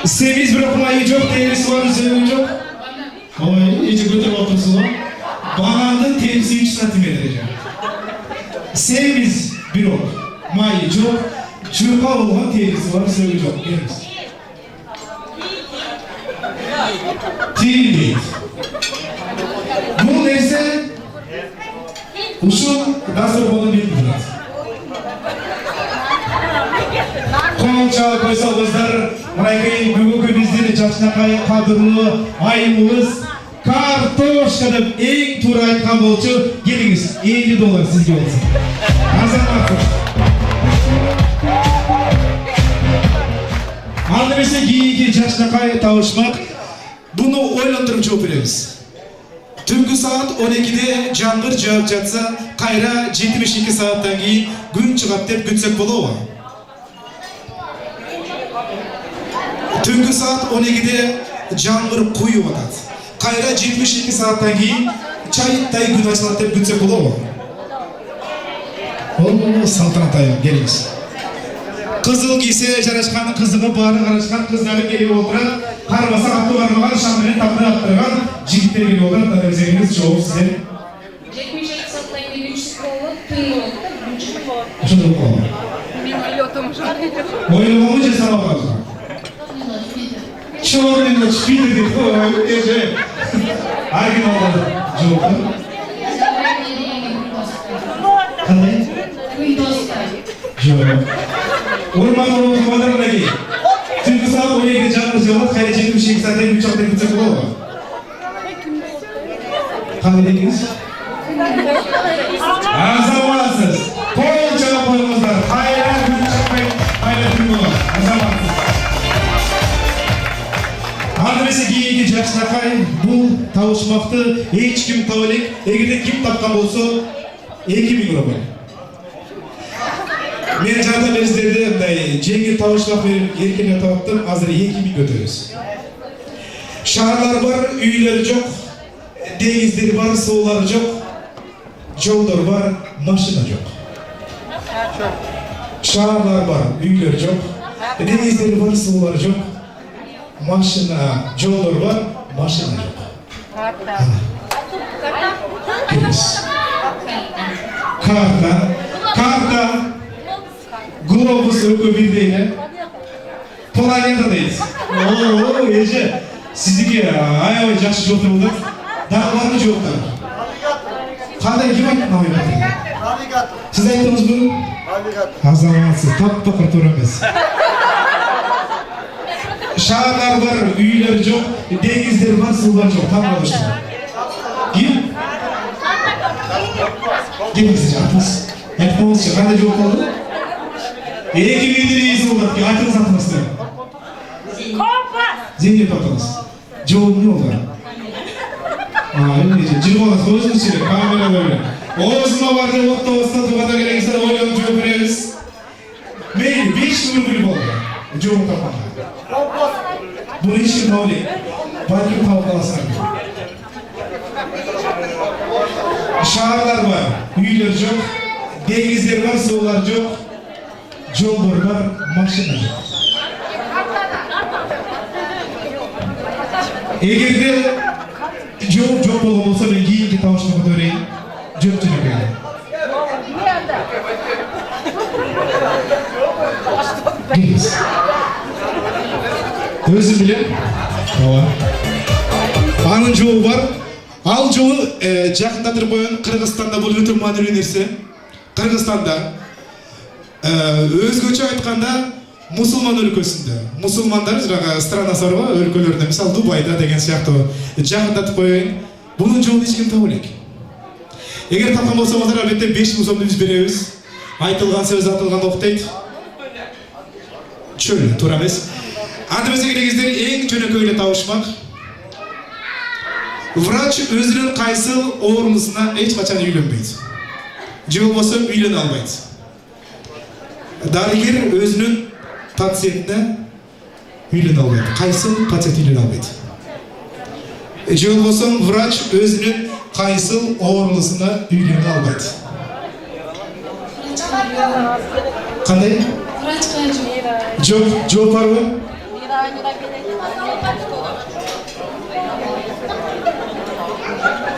Speaker 13: Semiz bir okumayı yok, terisi var, söğü yok. Oy, iyice götürüp otursun. Bağanın terisi 3 santimetre. Semiz bir ok, mayı yok, çırpa olan terisi var, söğü yok. Geliniz. Tiri. Bu neyse, uşul nasıl bunu bilmiyoruz. Konça koysalımızlar, Raykay'ın bugünkü bizleri çarşınakayı kadırlı ayımız Kartoşka dep en tur aytkan bolçu geliniz $50 sizge olsun. Azamатов. Andırese giyinki çarşınakayı tavuşmak bunu oylandırıp çok biliriz. Түнгі saat 12'de жаңғыр жауып жатса, қайра 72 сағаттан кейін күн шығат деп күтсек болуы. Түнгі saat 12'de жаңғыр құйып атады. Қайра 72 сағаттан кейін чайыттай күн ашылады деп күтсек болуы. Ол салтанат айым, келіңіз. Қызыл кисе жарашқаны қызығы бары қарашқан қыздары келіп отырады. Қармаса атты бармаған шамымен тапты аттырған жігіттер келіп отырады. Өзіңіз жауып сізден.
Speaker 15: 72 сағаттан кейін үшісі болып, түн болып, үшісі болып.
Speaker 13: Шын болып.
Speaker 15: Мен ойлотым жоқ.
Speaker 13: Ойлауы жасап алған. Чорный шпиді деп өте оригиналды жоқ. Қандай? Жоқ. Orman ormanlarına gel. Çünkü saat 12'de canlı cevap kayda çekmiş ilk saatten 3 hafta gidecek olur mu? Kanı dediniz? Azamansız. Kol cevap koyumuzlar. Hayran gün çakmayın. Hayran gün olur. Azamansız. Andresi giyinki Jacksonakay bu tavuşmaktı. Hiç kim tavalik. Eğer kim tapkan olsa 2000 euro koyun. Men жада берсіздерді мындай жеңіл тауышпақ беріп еркелеп таптым, азыр 2000 көтереміз. Шаһарлар бар, үйлер жоқ, деңіздер бар, сулар жоқ, жолдар бар, машина жоқ. Шаһарлар бар, үйлер жоқ, деңіздер бар, сулар жоқ, машина, жолдар бар, машина жоқ. Карта. Карта. Globus ökü bildiğine Polonya'dayız. Oo, Ece. Sizdeki ayağı жақсы жоқ болды. Daha var mı жоқтар? Қандай kim айтты навигатор? Навигатор. Siz ayттыңыз бұл? Навигатор. Азаматсыз, тап-тақыр тура емес. Шаһарлар бар, үйлер жоқ, деңіздер бар, сулар жоқ. Там қалышты. Кім? Келіңіз, атыңыз. Айтпаңызшы, қандай жоқ болды? Екі мендері есі болады, айтыңыз атыңызды. Зеңдеп атыңыз. Жауабы не олар? Жүріп алады, өзіңіз сөйлеп, камерада өлі. Осыма барды, отта остан туғанда келеңіздер, ойланып жауап береміз. Мейлі, 5 күн біліп болды. Жауап тапқанда. Бұл ешкім таулек. Балкім тауып қаласынан. Шаһарлар бар, үйлер жоқ, деңіздер бар, сулар жоқ. Жолдар бар, машина жоқ. Егер де жол жоқ болған болса, мен кейінгі тауышты көтерейін. Жоқ жүріп келді. Келіңіз. Өзім білем. Аның жолы бар. Ал жолы жақында тұрып қойын Қырғызстанда бұл өте мәнерлі нәрсе. Қырғызстанда өзгөчө айтканда мусулман өлкөсүндө мусулмандар жаңа странасы бар го өлкөлөрдө мисалы Дубайда деген сыяктуу жакындатып коеюн. Бунун жолун эч ким таба элек. Эгер тапкан болсоңуздар албетте 5000 сомду биз беребиз. Айтылган сөз атылган октойт. Чөл туура эмес. Анда эмесе келеңиздер эң жөнөкөй эле табышмак. Врач өзүнүн кайсыл оорунусуна эч качан үйлөнбөйт. Же болбосо үйлөнө албайт. Дарыгер өзүнүн пациентине үйлөнө албайт. Кайсыл пациент үйлөнө албайт. Же болбосо врач өзүнүн кайсыл оорунусуна үйлөнө албайт. Кандай? Жок, жооп барбы?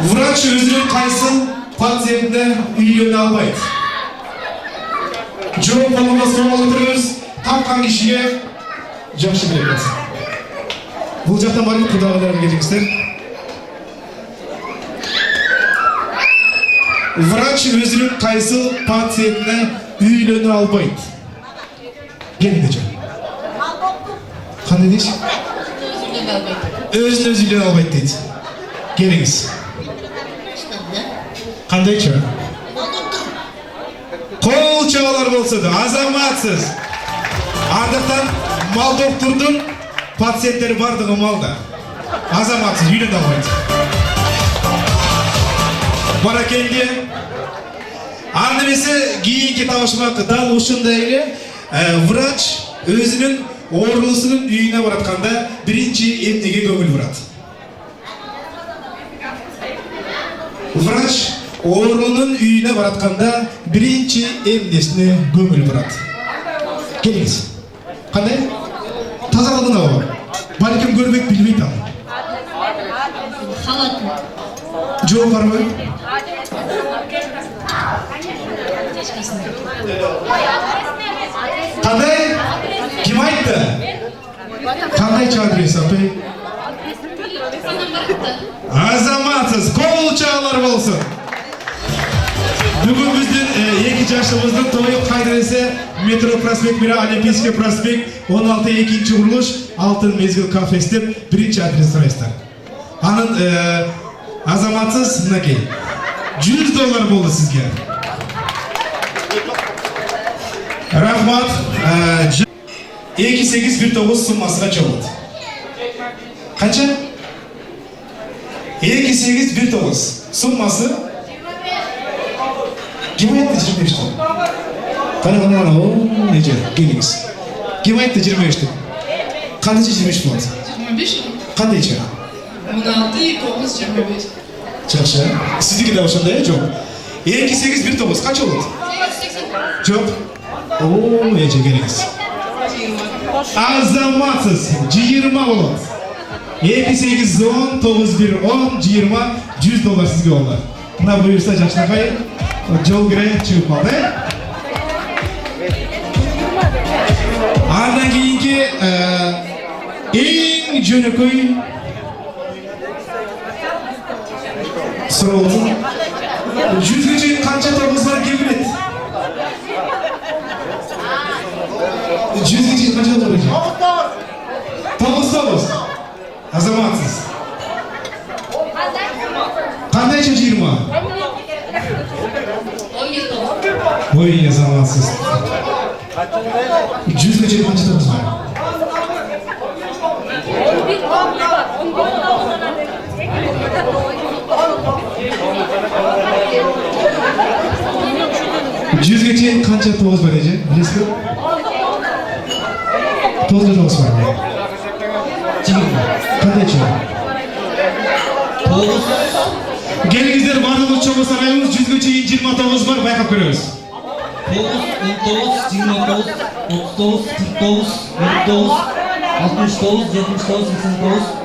Speaker 13: Врач өзүнүн кайсыл пациентине үйлөнө албайт. Жооп болгондо сурап отурубуз. Тапкан кишиге жакшы берет. Бул жактан барып кудагайларга келиңиздер. Врач өзүнүн кайсыл пациентине үйлөнө албайт. Келиңдер. Кандай дейсиз? Өзүн өзү үйлөнө албайт дейт. Келиңиз. Кандайчы? Кол чабалар болсо да азаматсыз. Андыктан мал доктурдун пациенттери бардыгы малда. Азаматсыз үйлөнө албайт. Баракелди. Анда эмесе кийинки табышмак дал ушундай эле врач өзүнүн оорунусунун үйүнө баратканда биринчи эмнеге көңүл бурат? Врач оорунун үйүнө баратканда биринчи эмнесине көңүл бурат? Келиңиз. Кандай? Тазалыгына ба? Балким көрбөк билбейт ал.
Speaker 20: Халат.
Speaker 13: Жооп барбы? Кандай? Ким айтты? Кандайчы адрес апай? Азаматсыз, кол чабалар болсун. Бүгүн биздин 2 жашыбыздын тою кайда десе Метро проспект менен Олимпийский проспект 16-2 курулуш Алтын мезгил кафес деп биринчи адрес сурайсыздар. Анын азаматсыз мынакей $100 болду сизге. Рахмат. 2819 суммасына чогулат. Канча? 2819 суммасы. Ким айтты 25-тен? Кана, нече? Келиңиз. Ким айтты 25-тен? Кандайча 25 болот?
Speaker 20: 25?
Speaker 13: Кандайча?
Speaker 20: 16, 9, 25.
Speaker 13: Жакшы. Сиздики да ошондой, жок. 2819 канча болот?
Speaker 20: 80.
Speaker 13: Жок. Нече келиңиз. Азаматсыз 20 болот. 2810 9110 20 $100 сизге болот. Мына буюрса жакшынакай жол кире чыгып калды. Андан кийинки эң жөнөкөй суроо. 100ге чейин канча тогуз бар ким билет? 100ге чейин канча тогуз бар? Тогуз. Азаматсыз. Кандайча 20? Ой, азаматсыз. 100ге чейин канча тогуз бар? Жүзге чейин канча тогуз бар эже? Билесизби? 9 бар. Кандайча? 9. Келиңиздер бардыгыбыз чоң сарайыбыз 100ге чейин 29 бар, байкап көрөбүз.
Speaker 9: 9, 19, 29, 39, 49, 49, 69, 79, 89, 90,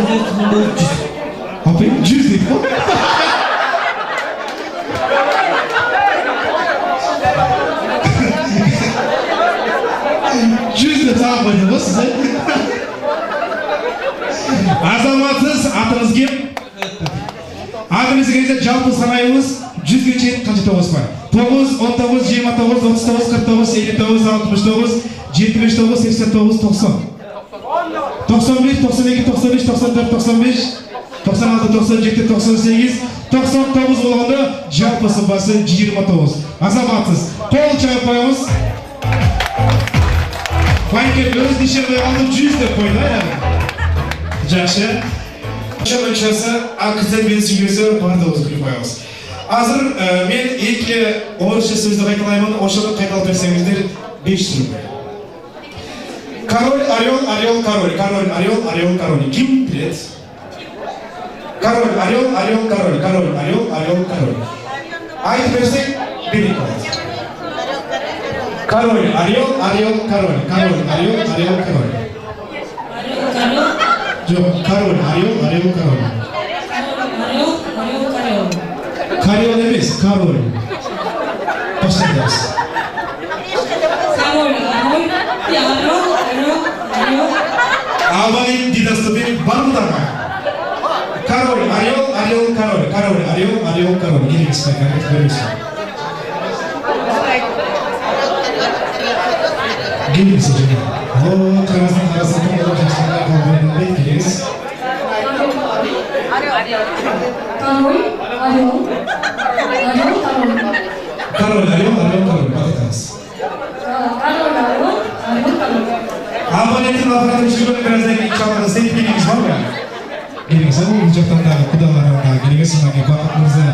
Speaker 9: 91, 92,
Speaker 13: Abi 100 deyip o. Yüzde sağ koydunuz size. Azamatsız atınız kim? Adı Adımızı gelince жалпы санайımız 100'ge çeyin kaçı toğuz var? 9, 19, 29, 39, 49, 59, 69, 79, 89, 90. 91, 92, 93, 94, 95, 96, 97, 98, 99 болғанда жалпы сапасы 29. Азаматсыз. Қол чайып қойыңыз. Байкер өз нешеме алып 100 деп қойды, жақсы. Шаманшасы ақыздан мен сүйгесі бардығыз күліп қойыңыз. Азыр мен екі орысша сөзді қайталаймын, орысшаны қайталып берсеңіздер 500 рубль. Король, орел, орел, король. Король, орел, орел, король. Ким білет? Король, орел, орел, король. Король, орел, орел, король. Айтып берсек, берек болады. Король, орел, орел, король. Король, орел, орел, король. Жоқ, король, орел, орел, король. Король емес, король. Başlayacağız. Абайын дидастымен бар мұдарға? Король, орел, орел, король. Король, орел, орел, король. Келіңіз, көріңіз. Келіңіз, және. О, қарасын, жақсында қалғанын бет келіңіз. Король, орел, орел, король. Король, орел, орел, король. Батытыңыз. Король, орел, орел, король. Абоненттің аппаратын жүргені біраздан кейін çalғаны сен келіңіз бар ма? Келіңіз, ол жақтандағы құдаларыңға келіңіз, сынағы Бақыт мырза.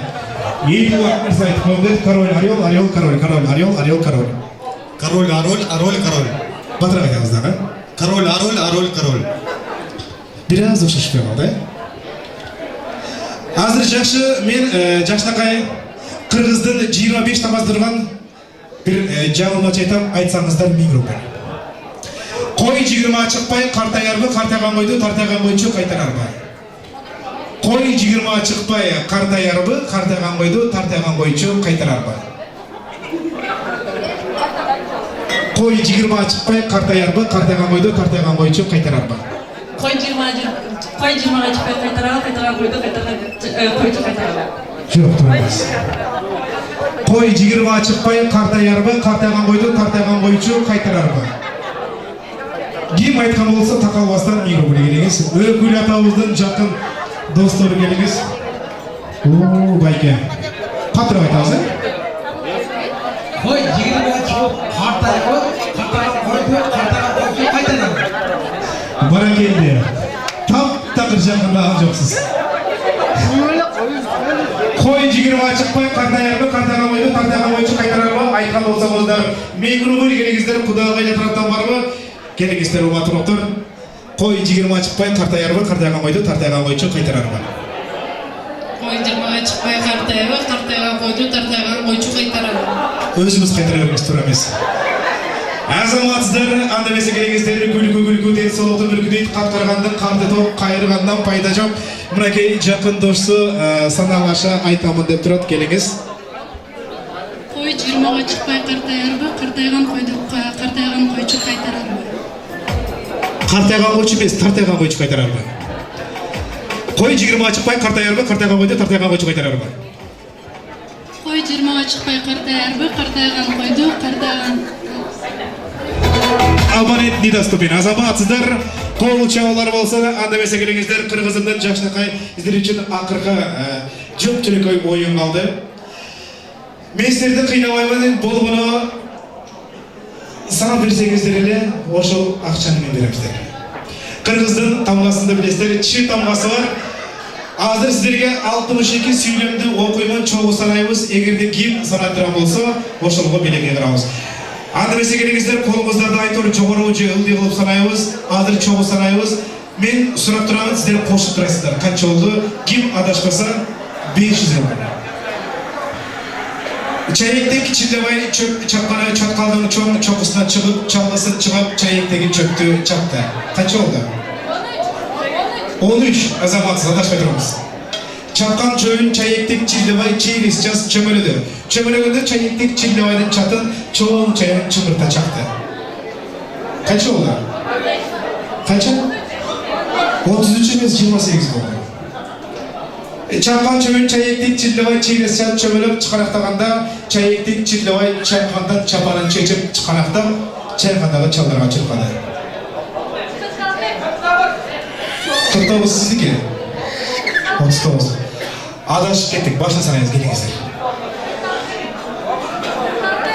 Speaker 13: Ең уақыт мырза айтып қойды. Король, орел, орел, король. Король, орел, орел, король. Король, орел, орел, король. Батырақ айтамыздағы. Король, орел, орел, король. Biraz ұқсас қалды. Азыр жақшы, мен жақшынақай қырғыздың 25 намаздырған бір жаңылмач айтам, айтсаңыздар 1000 рубль. Қой 20 шықпай қартайарбы, қартайған қойды тартайған қойчу қайтарарбы. Қой 20 шықпай қартайарбы, қартайған қойды тартайған қойчу қайтарарбы. Қой 20 шықпай қартайарбы, қартайған қойды тартайған қойчу қайтарарбы.
Speaker 20: Қой 20-ға шықпай қайтарған қойды қойчу қайтарарбы.
Speaker 13: Жоқ, тұрмыз. Қой 20 шықпай қартайарбы, қартайған қойды тартайған қойчу қайтарарбы. Ким айтқан болса тақалбастан 1000 рубль келіңіз. Өкіл атауыздың жақын достары келіңіз. О, байке. Қатырып айтамыз,
Speaker 5: Қой 20 шығып қартайғы, қартайған қойды, қартайған қойды қайтарады.
Speaker 13: Баракелде. Тап-тақыр жақындаған жоқсыз. Қой 20 шықпай қартайарбы, қартайған қойды тартайған қойчу қайтарарбы. Айтқан болсаңыздар 1000 рубль келіңіздер. Құдағай жатыраттан барбы? Келіңіздер ұматып отыр. Қой 20 шықпай қартайарбы, қартайған қойды тартайған қойчу қайтарарбы.
Speaker 20: Қой 20-ға шықпай қартайғы, қартайған қойды тартайған қойчу қайтарарбы.
Speaker 13: Өзіміз қайтара беріңіз, тұр емес. Азаматсыздар, андамесе келіңіздер, күлкі ден солықты бүлкі дейді, қатқарғандың қарды тоқ, қайырғандан пайда жоқ. Мұнакей жақын досы саналаша айтамын деп тұрады, келіңіз.
Speaker 20: Қой 20-ға шықпай қартайарбы, қартайған қойчу қайтарарбы.
Speaker 13: Қартайған қойчу емес, тартайған қойчу қайтарарбы. Қой 20-ға шықпай қартайарбы, қартайған қойды тартайған қойчу қайтарарбы.
Speaker 20: Қой 20-ға шықпай қартайарбы, қартайған қойды қартайған.
Speaker 13: Абонент недоступен. Азаматсыздар, қол чабалар болса да, андамесе келіңіздер, қырғызымдан Жақшынақай іздер үшін ақырғы жүптілік ойын қалды. Мен сіздерді қинамаймын, болғаны санап берсеңіздер еле, ошол ақшаны мен береміздер. Қырғыздың тамғасында білесіздер, чи тамғасы бар. Азыр сіздерге 62 сөйлемді оқимын, чоғы санаймыз. Егерде ким санаттырған болса, ошолға белеге қарамыз. Андамесе келіңіздер, қолыңыздарды айтыр, жоғары өже ылды қылып санаймыз. Азыр чоғы санаймыз. Мен сұрап тұрамын, сіздер қошып тұрасыздар. Қанша oldu? Ким адашпаса 500 рубль. Çayek'teki çitlevay çapkana çatkaldığın çokusuna çıkıp çalması çıkıp çayekteki çöktü çaptı. Kaç oldu? 13 azamatsız adaş veriyoruz. Çapkan çöyün çayektik çitlevay çiğris ças çömölüdü. Çömölüdü çayektik çitlevayın çatın çoğun çayın çımırta çaktı. Kaç oldu? Kaç? 33 емес 28 oldu. Çapkan çömün çayektik çillevay çiğnesen çömülüp çıkanaqtaganda çayektik çillevay çaykandan çapanın çeçip çıkanaqta çaykandağı çaldırğa çırpana. 49 sizdiki. 39. Adaşıp kettik. Başla sanayız gelingizler.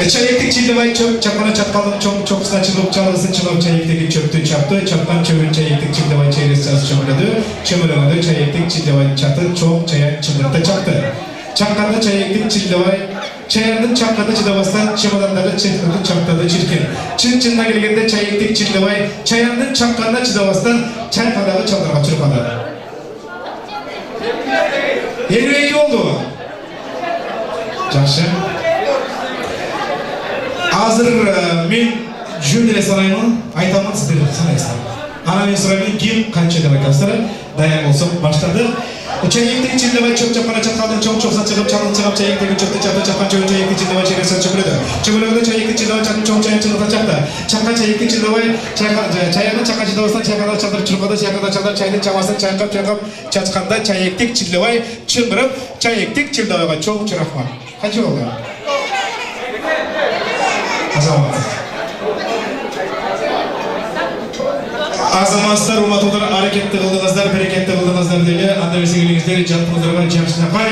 Speaker 13: Çayektik çillevay çapana çatkalın çokusuna çıkıp çalgısı çıkıp çayekteki çöptü çaptı. Çapkan çömün çayektik çillevay çeyresi çömülüdü. Çömülüdü çayektik çillevay çatı çok çayak çımırtta çaktı. Çakkanda çayektik çillevay çayarının çakkada çıdavastan çamadanları çırptı çaptadı çirkin. Çın gelgende çayektik çillevay çayarının çakkanda çıdavastan çaykandağı çaldırğa çırpana. 22 oldu. Жақсы. Азыр мен жөнделе санаймын, айтамын, сіздер санайсыздар. Ана мен сұраймын, ким қанша деп айтасыздар. Даян болсақ, баштадық. Çayektik çillevay çöp çapana çatkalın çok çıkıp çalın çıkıp çayekteki çöptü çapta çapan çöpün çayektik çillevay çeyresi çöpülüdü. Çöpülüdü çayektik çillevay çakın çok çayın çıkıp çapta. Çakka çayektik çillevay çayını çakka çillevasından çaykanlar çaldırıp çırpıdı. Çaykanlar çaldırıp çayının çamasını çayınkap çaçkanda çayektik çillevay çıngırıp çayektik çillevayga çok çıraqma. Kaçı oldu? Azamazlar, umatılдар, hareketli kıldığınızlar, bereketli kıldığınızlar diye anda vesile gelingizler, canlınızlar var, cemşine pay.